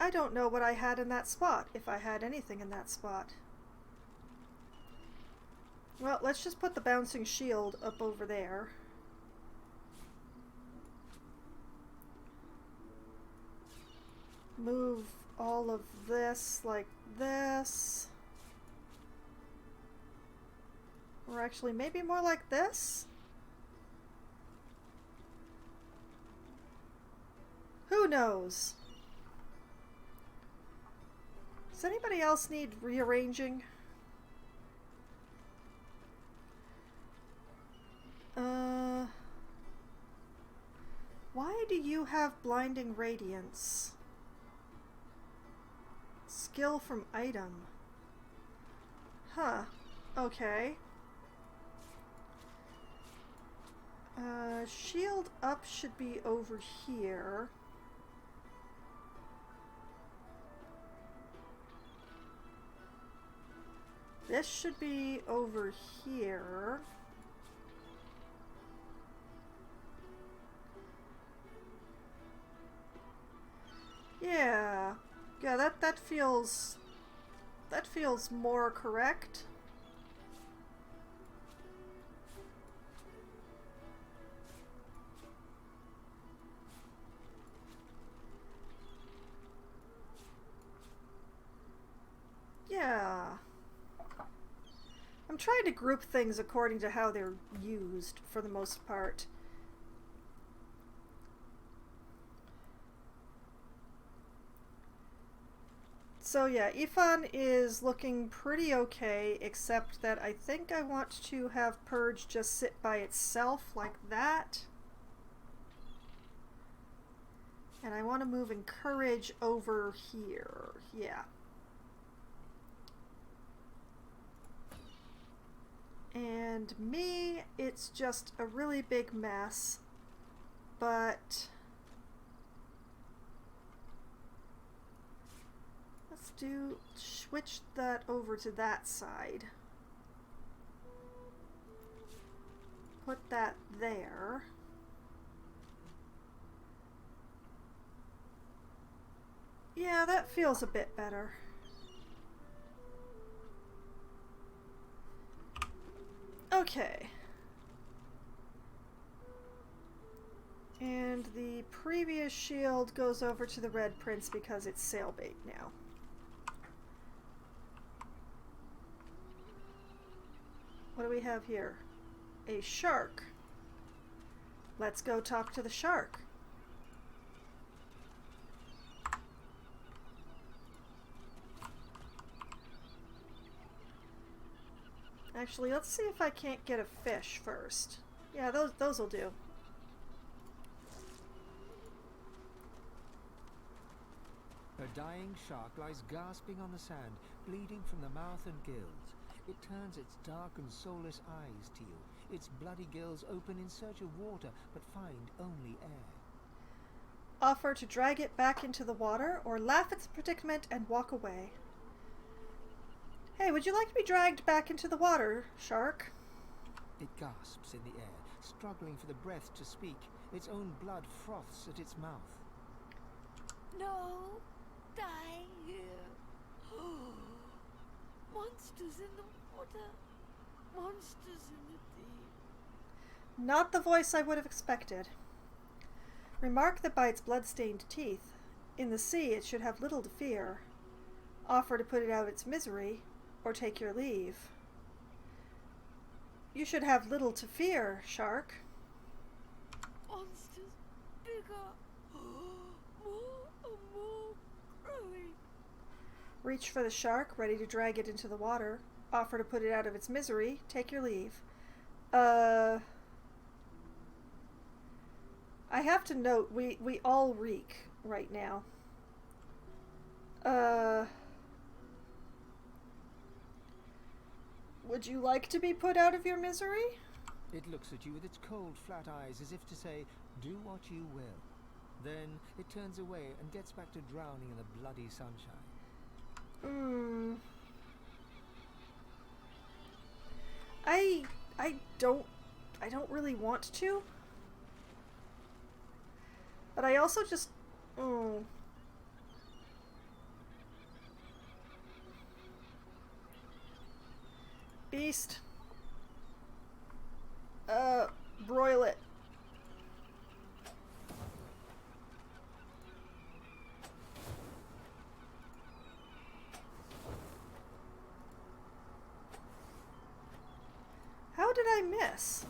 I don't know what I had in that spot, if I had anything in that spot. Well, let's just put the Bouncing Shield up over there. Move all of this like this. Or actually, maybe more like this? Who knows? Does anybody else need rearranging? Why do you have Blinding Radiance? Skill from item. Huh. Okay. Shield up should be over here. This should be over here. Yeah. Yeah, that feels more correct. Yeah. I'm trying to group things according to how they're used for the most part. So yeah, Ifan is looking pretty okay, except that I think I want to have Purge just sit by itself like that. And I want to move Encourage over here. Yeah. And me, it's just a really big mess, but let's switch that over to that side. Put that there. Yeah, that feels a bit better. Okay. And the previous shield goes over to the Red Prince because it's sailbait now. we have here? A shark. Let's go talk to the shark. Actually, let's see if I can't get a fish first. Yeah, those will do. A dying shark lies gasping on the sand, bleeding from the mouth and gills. It turns its dark and soulless eyes to you. Its bloody gills open in search of water, but find only air. Offer to drag it back into the water, or laugh at its predicament and walk away. Hey, would you like to be dragged back into the water, shark? It gasps in the air, struggling for the breath to speak. Its own blood froths at its mouth. No, die here. Monsters in the water. Monsters in the deep. Not the voice I would have expected. Remark that by its blood-stained teeth, in the sea it should have little to fear. Offer to put it out of its misery, or take your leave. You should have little to fear, shark. Monsters bigger. More and more growing. Reach for the shark, ready to drag it into the water. Offer to put it out of its misery. Take your leave. I have to note, we all reek right now. Would you like to be put out of your misery? It looks at you with its cold, flat eyes as if to say, do what you will. Then it turns away and gets back to drowning in the bloody sunshine. I don't really want to. But I also just... Beast. Broil it. How did I miss?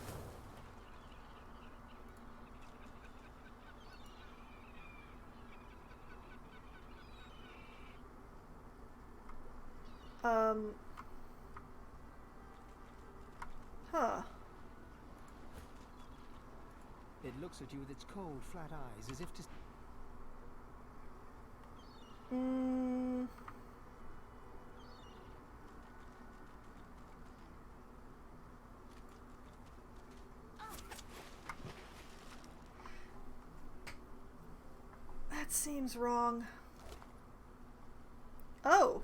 Huh. It looks at you with its cold, flat eyes as if to... That seems wrong. Oh!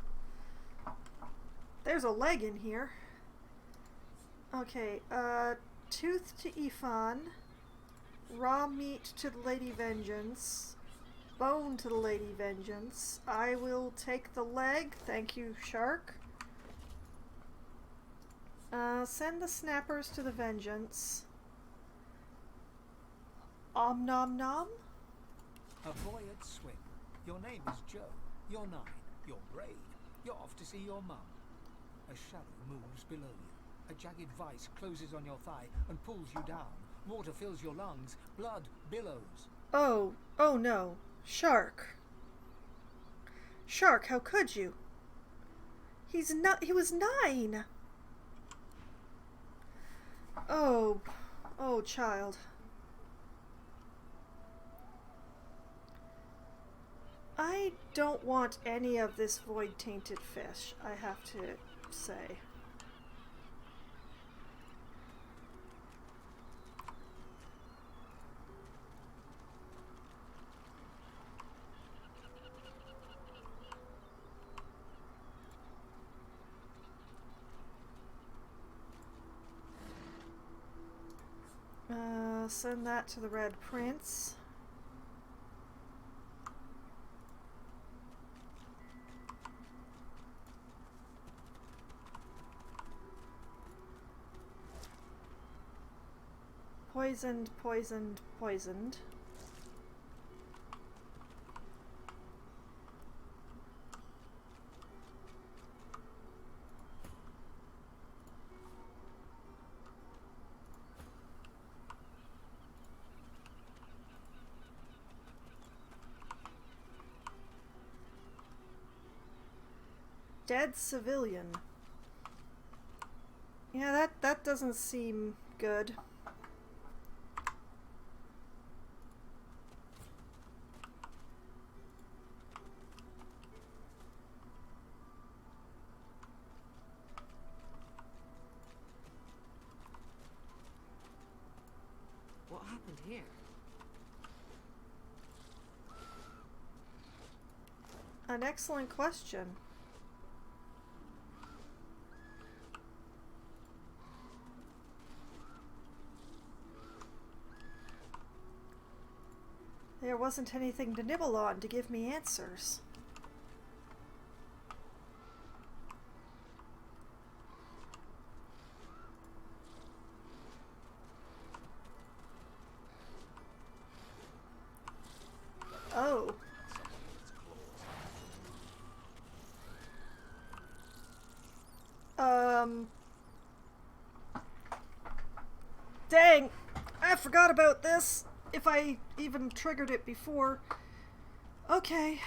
There's a leg in here. Okay, tooth to Ifan, raw meat to the Lady Vengeance, bone to the Lady Vengeance. I will take the leg, thank you, shark. Send the snappers to the Vengeance. Om nom nom? A boy at swim. Your name is Joe. You're 9. You're brave. You're off to see your mum. A shadow moves below you. A jagged vice closes on your thigh and pulls you down. Water fills your lungs. Blood billows. Oh no. Shark. Shark, how could you? He was 9. Oh, child. I don't want any of this void-tainted fish, I have to say. Send that to the Red Prince. Poisoned, poisoned, poisoned. Dead civilian. Yeah, that doesn't seem good. What happened here? An excellent question. There wasn't anything to nibble on to give me answers. Oh. Dang! I forgot about this, if I even triggered it before. Okay.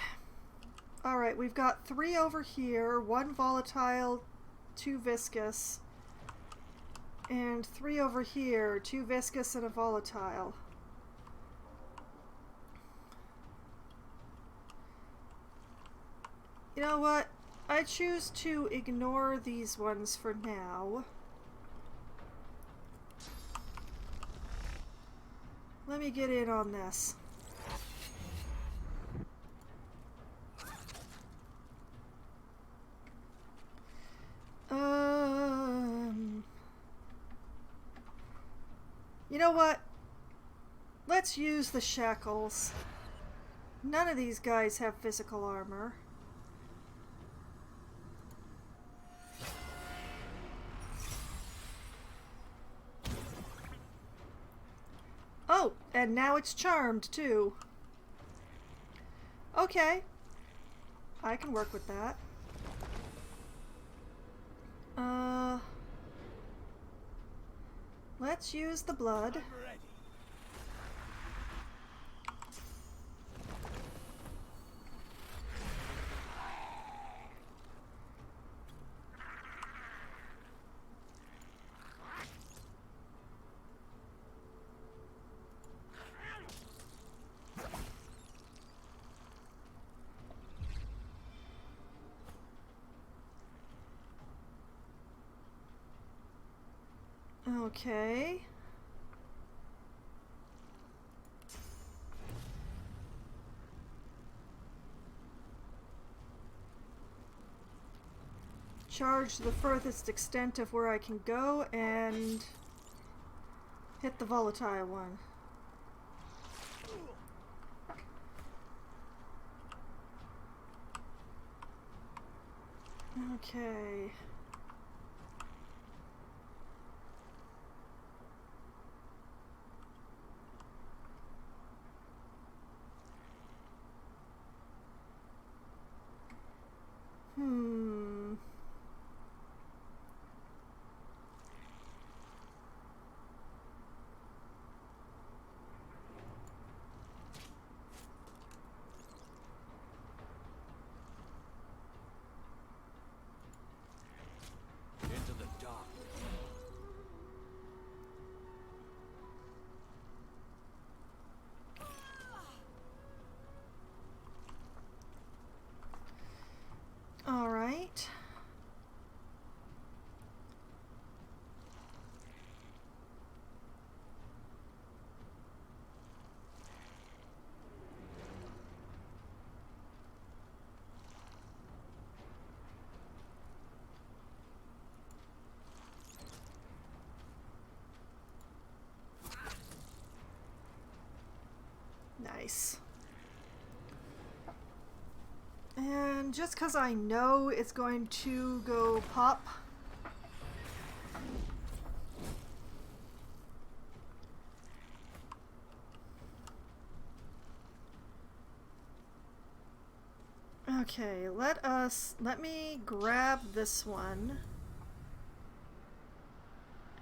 Alright, we've got 3 over here, 1 volatile, 2 viscous. And 3 over here, 2 viscous and a volatile. You know what? I choose to ignore these ones for now. Let me get in on this. You know what? Let's use the shackles. None of these guys have physical armor. Oh, and now it's charmed too. Okay. I can work with that. Let's use the blood. Okay. Charge the furthest extent of where I can go and hit the volatile one. Okay. Into the dark. All right. Nice. And just because I know it's going to go pop, okay, let me grab this one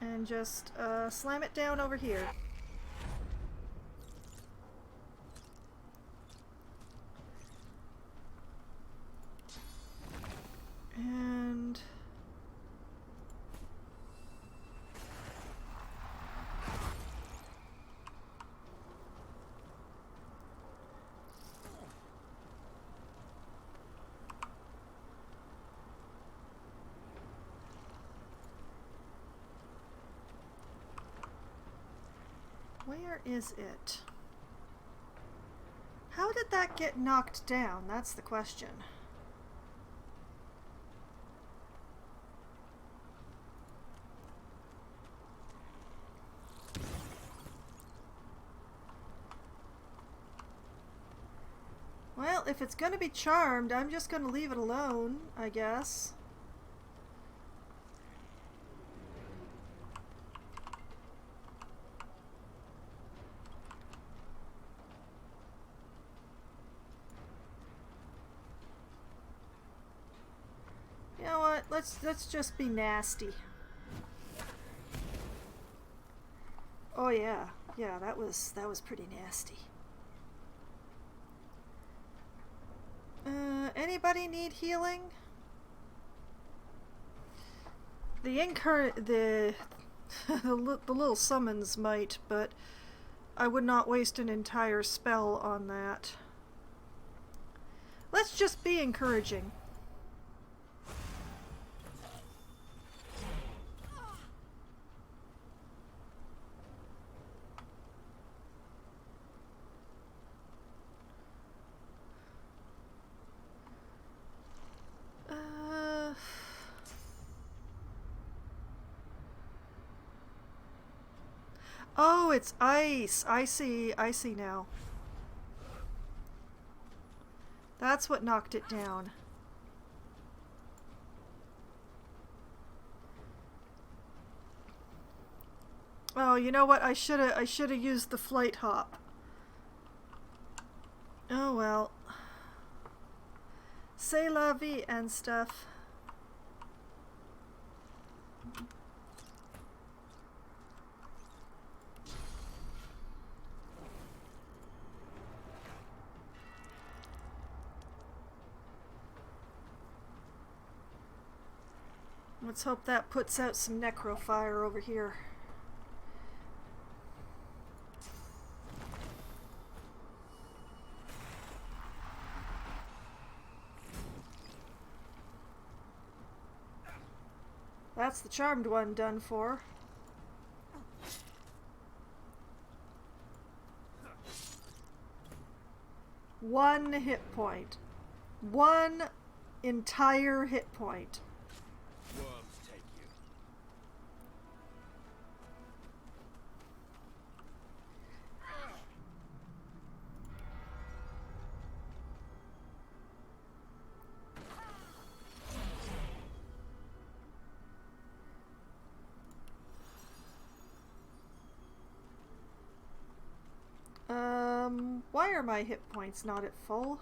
and just slam it down over here. Where is it? How did that get knocked down? That's the question. Well, if it's going to be charmed, I'm just going to leave it alone, I guess. You know what? Let's just be nasty. Oh yeah. Yeah, that was pretty nasty. Anybody need healing? The little summons might, but I would not waste an entire spell on that. Let's just be encouraging. Oh, it's ice. I see now. That's what knocked it down. Oh, you know what? I should have used the flight hop. Oh well. C'est la vie and stuff. Let's hope that puts out some necrofire over here. That's the charmed one done for. One hit point. One entire hit point. Worms take you. Why are my hit points not at full?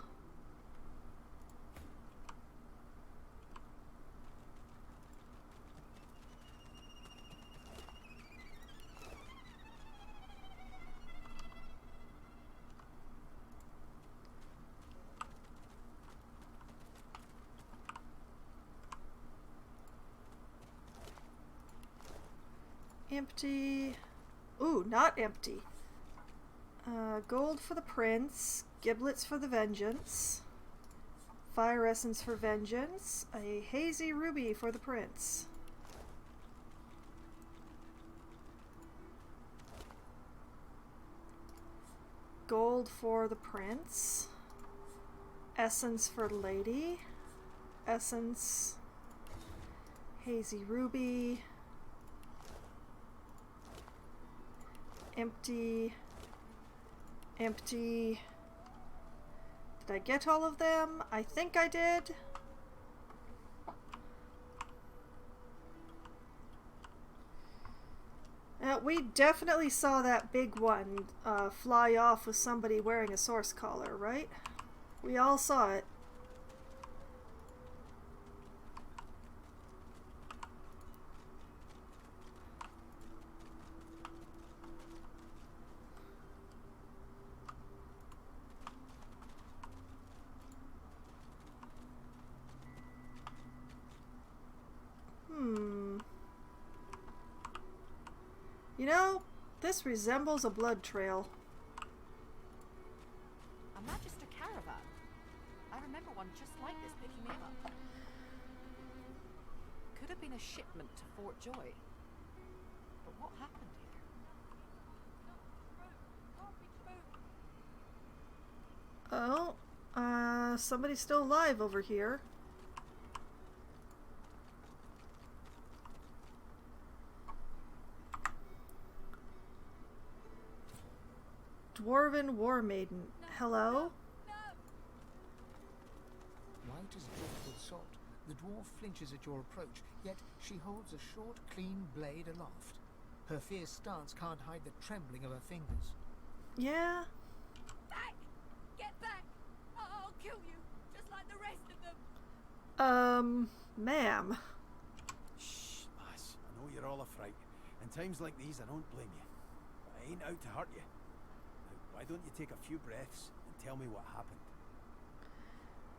Empty. Ooh, not empty. Gold for the prince, giblets for the vengeance, fire essence for vengeance, a hazy ruby for the prince. Gold for the prince, essence for lady, essence, hazy ruby, empty. Empty. Did I get all of them? I think I did. We definitely saw that big one fly off with somebody wearing a source collar, right? We all saw it. You know, this resembles a blood trail. A Magister caravan? I remember one just like this picking me up. Could have been a shipment to Fort Joy. But what happened here? unless somebody's still alive over here. Dwarven War Maiden. Hello? White as driftwood salt, the dwarf flinches at your approach, yet she holds a short, clean blade aloft. Her fierce stance can't hide the trembling of her fingers. Yeah? Back! Get back! I'll kill you, just like the rest of them. Ma'am. Shh, lass. I know you're all afraid. In times like these, I don't blame you. But I ain't out to hurt you. Now, why don't you take a few breaths and tell me what happened?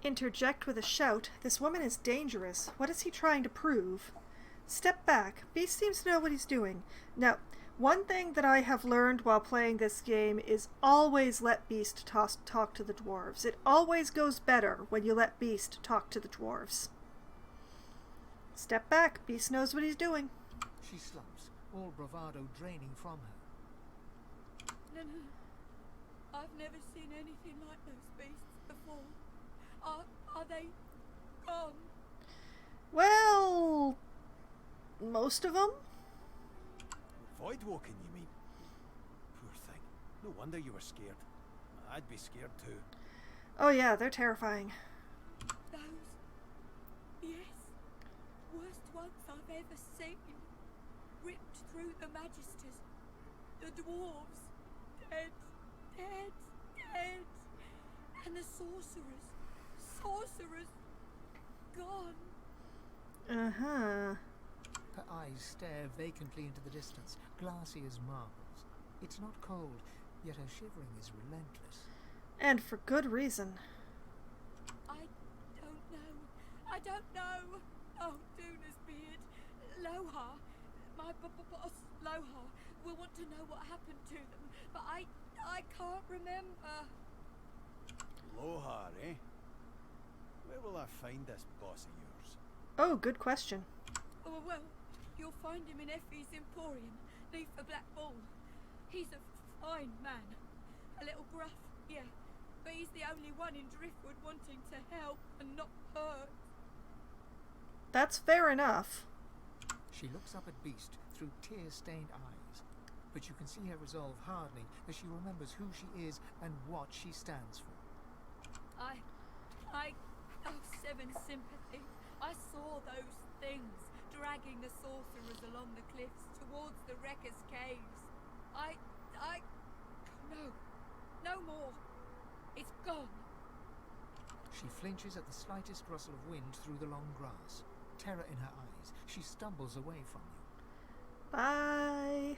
Interject with a shout. This woman is dangerous. What is he trying to prove? Step back. Beast seems to know what he's doing. Now, one thing that I have learned while playing this game is always let Beast talk to the dwarves. It always goes better when you let Beast talk to the dwarves. Step back. Beast knows what he's doing. She slumps, all bravado draining from her. No. I've never seen anything like those beasts before. Are they gone? Well, most of them? Void walking, you mean? Poor thing. No wonder you were scared. I'd be scared too. Oh yeah, they're terrifying. Those... yes. Worst ones I've ever seen. Ripped through the Magisters. The dwarves. Dead. And the sorcerers. Gone. Uh-huh. Her eyes stare vacantly into the distance, glassy as marbles. It's not cold, yet her shivering is relentless. And for good reason. I don't know. Oh, Duna's beard. Lohar, my boss Lohar, will want to know what happened to them, but I can't remember. Lohar, eh? Where will I find this boss of yours? Oh, good question. Oh, well, you'll find him in Effie's Emporium, neath the Black Bull. He's a fine man. A little gruff, yeah. But he's the only one in Driftwood wanting to help and not hurt. That's fair enough. She looks up at Beast through tear-stained eyes, but you can see her resolve hardening as she remembers who she is and what she stands for. Seven sympathy. I saw those things dragging the sorcerers along the cliffs towards the Wrecker's caves. No more. It's gone. She flinches at the slightest rustle of wind through the long grass. Terror in her eyes. She stumbles away from you. Bye.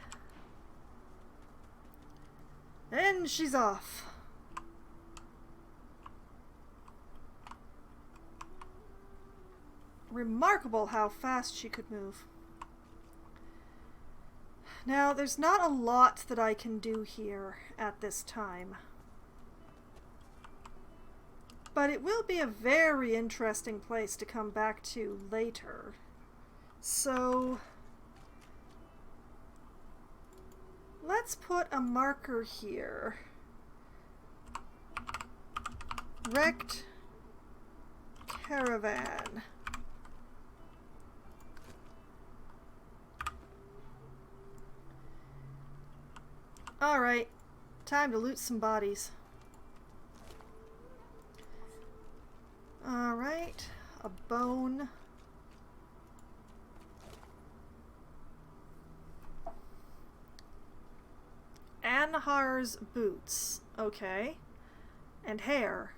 And she's off. Remarkable how fast she could move. Now, there's not a lot that I can do here at this time. But it will be a very interesting place to come back to later. So, let's put a marker here. Wrecked caravan. Alright, time to loot some bodies. Alright, a bone. Anhar's boots. Okay. And hair.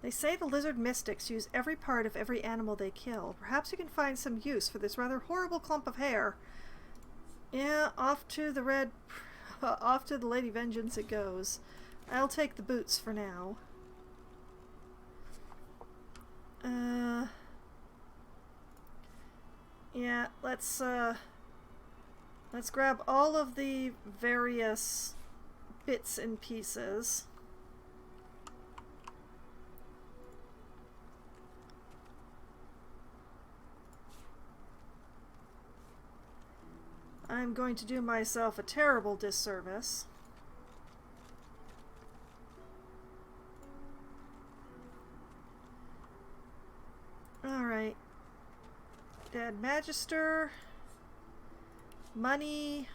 They say the lizard mystics use every part of every animal they kill. Perhaps you can find some use for this rather horrible clump of hair. Yeah, off to the Lady Vengeance it goes. I'll take the boots for now. Yeah, let's grab all of the various bits and pieces. I'm going to do myself a terrible disservice. Dead Magister. Money.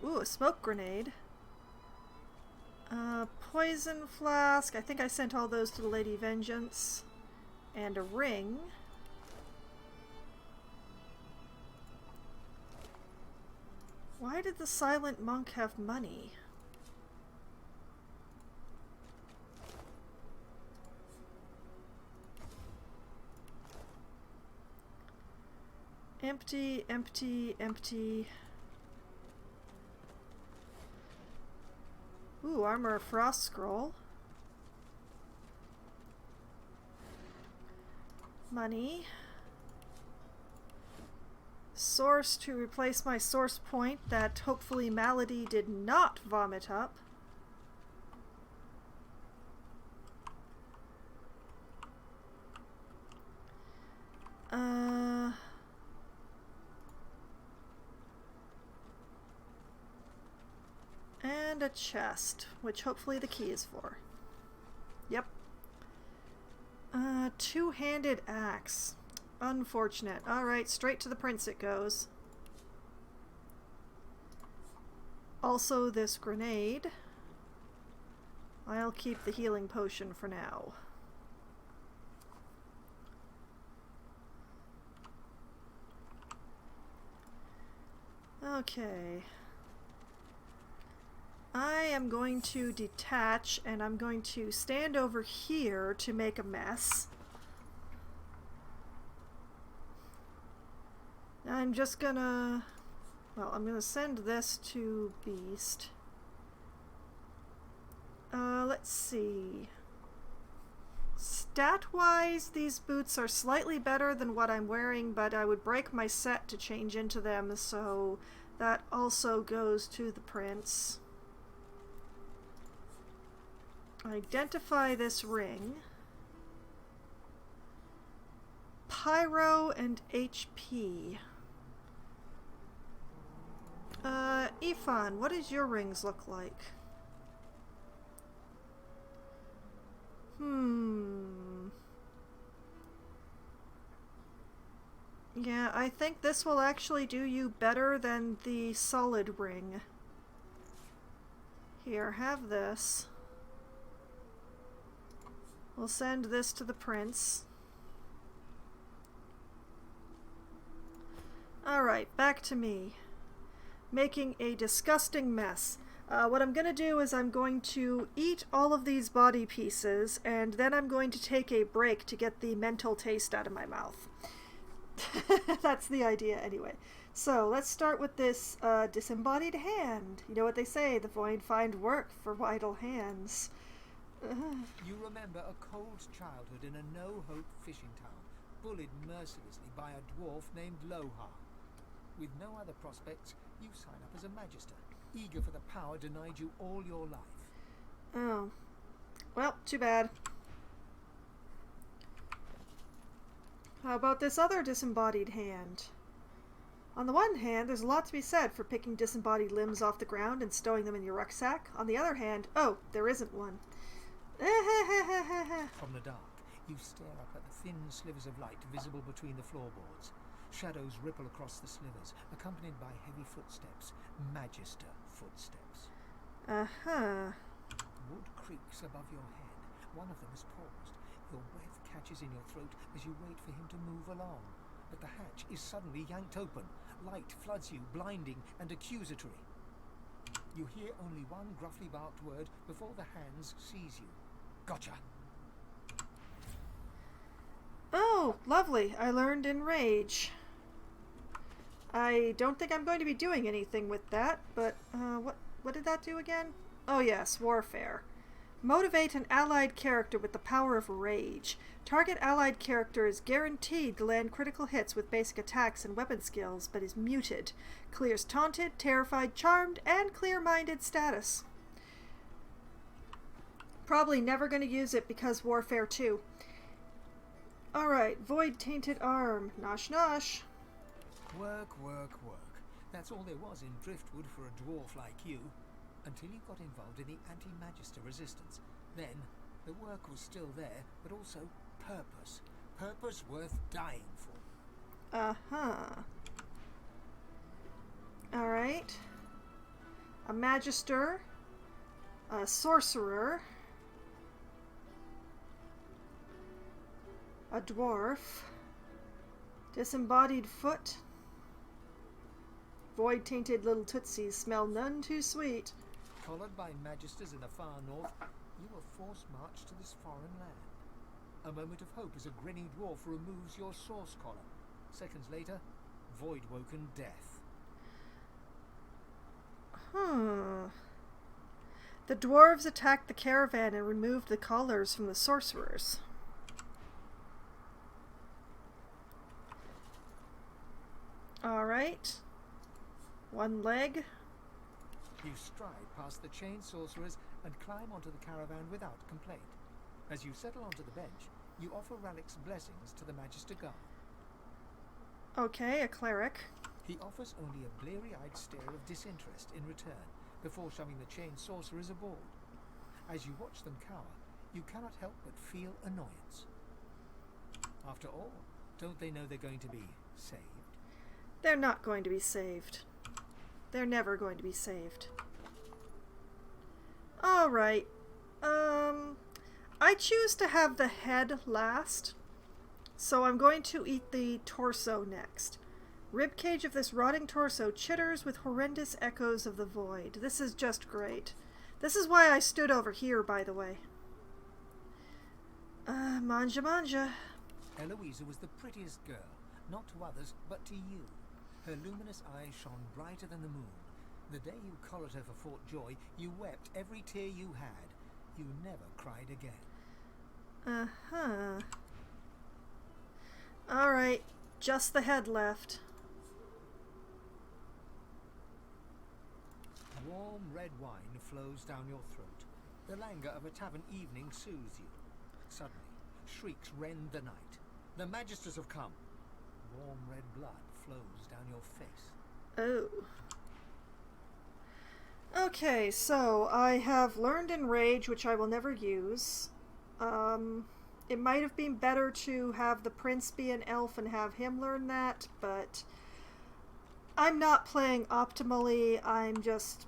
Ooh, a smoke grenade. Poison flask. I think I sent all those to the Lady Vengeance. And a ring. Why did the silent monk have money? Empty, empty, empty. Ooh, Armor Frost Scroll. Money. Source to replace my source point that hopefully Malady did not vomit up. And a chest, which hopefully the key is for. Yep. Two-handed axe. Unfortunate. Alright, straight to the prince it goes. Also this grenade. I'll keep the healing potion for now. Okay. I am going to detach and I'm going to stand over here to make a mess. I'm just gonna... well, I'm gonna send this to Beast. Let's see. Stat-wise, these boots are slightly better than what I'm wearing, but I would break my set to change into them, so that also goes to the prince. Identify this ring. Pyro and HP. Ifan, what does your rings look like? Yeah, I think this will actually do you better than the solid ring. Here, have this. We'll send this to the prince. Alright, back to me. Making a disgusting mess. What I'm going to do is I'm going to eat all of these body pieces, and then I'm going to take a break to get the mental taste out of my mouth. That's the idea anyway. So let's start with this disembodied hand. You know what they say, the void find work for idle hands. You remember a cold childhood in a no-hope fishing town, bullied mercilessly by a dwarf named Lohar. With no other prospects, you sign up as a magister, eager for the power denied you all your life. Oh. Well, too bad. How about this other disembodied hand? On the one hand, there's a lot to be said for picking disembodied limbs off the ground and stowing them in your rucksack. On the other hand, oh, there isn't one. From the dark, you stare up at the thin slivers of light visible between the floorboards. Shadows ripple across the slivers, accompanied by heavy footsteps. Magister footsteps. Wood creaks above your head. One of them is paused. Your breath catches in your throat as you wait for him to move along. But the hatch is suddenly yanked open. Light floods you, blinding and accusatory. You hear only one gruffly barked word before the hands seize you. Gotcha. Oh, lovely. I learned Enrage. I don't think I'm going to be doing anything with that, but what did that do again? Oh yes, Warfare. Motivate an allied character with the power of Rage. Target allied character is guaranteed to land critical hits with basic attacks and weapon skills, but is muted. Clears Taunted, Terrified, Charmed, and Clear-Minded status. Probably never going to use it because Warfare 2. Alright, Void Tainted Arm. Nosh nosh. Work, work, work. That's all there was in Driftwood for a dwarf like you. Until you got involved in the anti-magister resistance. Then, the work was still there, but also purpose. Purpose worth dying for. Uh-huh. Alright. A magister. A sorcerer. A dwarf. Disembodied foot. Void-tainted little tootsies smell none too sweet. Collared by magisters in the far north, you were forced marched to this foreign land. A moment of hope as a grinning dwarf removes your source collar. Seconds later, void-woken death. The dwarves attacked the caravan and removed the collars from the sorcerers. Alright. One leg. You stride past the chained sorcerers and climb onto the caravan without complaint. As you settle onto the bench, you offer Ralik's blessings to the Magister Guard. Okay, a cleric. He offers only a bleary-eyed stare of disinterest in return, before shoving the chained sorcerers aboard. As you watch them cower, you cannot help but feel annoyance. After all, don't they know they're going to be saved? They're not going to be saved. They're never going to be saved. Alright. I choose to have the head last, so I'm going to eat the torso next. Ribcage of this rotting torso chitters with horrendous echoes of the void. This is just great. This is why I stood over here, by the way. Manja manja. Eloisa was the prettiest girl, not to others, but to you. Her luminous eyes shone brighter than the moon. The day you collared her for Fort Joy, you wept every tear you had. You never cried again. Uh-huh. Alright, just the head left. Warm red wine flows down your throat. The languor of a tavern evening soothes you. Suddenly, shrieks rend the night. The magisters have come. Warm red blood flows down your face. Oh. Okay, so I have learned Enrage, which I will never use. It might have been better to have the prince be an elf and have him learn that, but I'm not playing optimally. I'm just...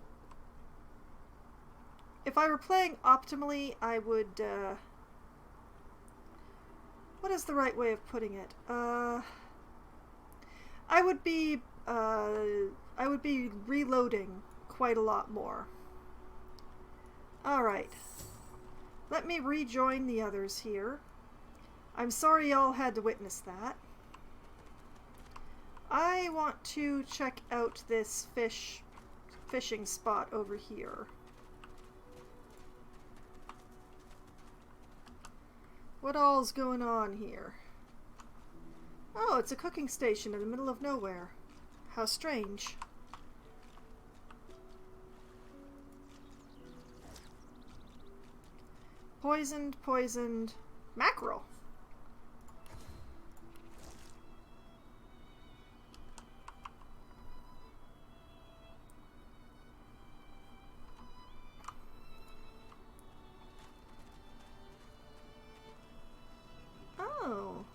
If I were playing optimally, I would, what is the right way of putting it? I would be reloading quite a lot more. Alright. Let me rejoin the others here. I'm sorry y'all had to witness that. I want to check out this fishing spot over here. What all's going on here? Oh, it's a cooking station in the middle of nowhere. How strange. Poisoned mackerel. Oh.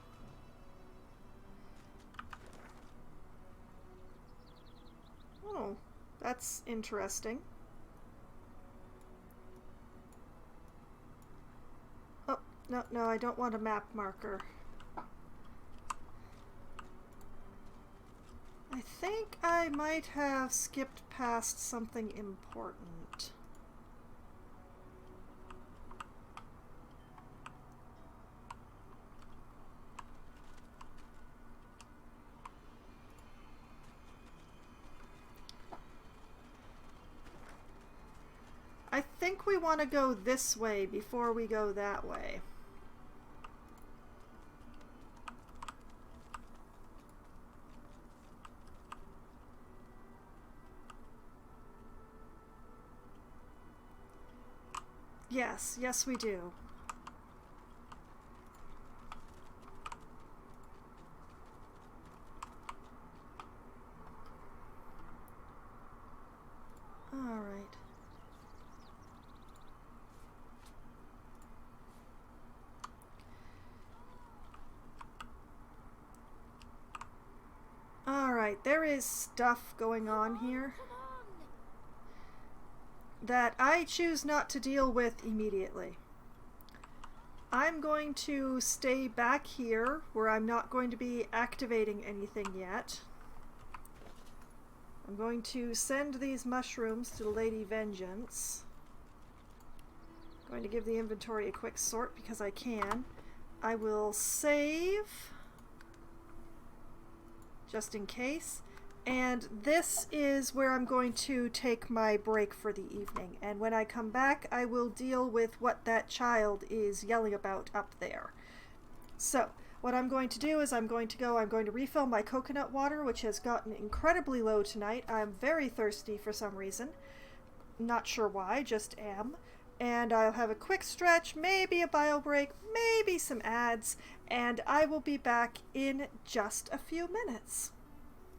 Oh, that's interesting. Oh, no, I don't want a map marker. I think I might have skipped past something important. I think we want to go this way before we go that way. Yes, we do. All right. there is stuff going on here that I choose not to deal with immediately. I'm going to stay back here where I'm not going to be activating anything yet. I'm going to send these mushrooms to Lady Vengeance. I'm going to give the inventory a quick sort because I can. I will save just in case. And this is where I'm going to take my break for the evening. And when I come back, I will deal with what that child is yelling about up there. So, what I'm going to do is I'm going to refill my coconut water, which has gotten incredibly low tonight. I'm very thirsty for some reason. Not sure why, just am. And I'll have a quick stretch, maybe a bio break, maybe some ads, and I will be back in just a few minutes.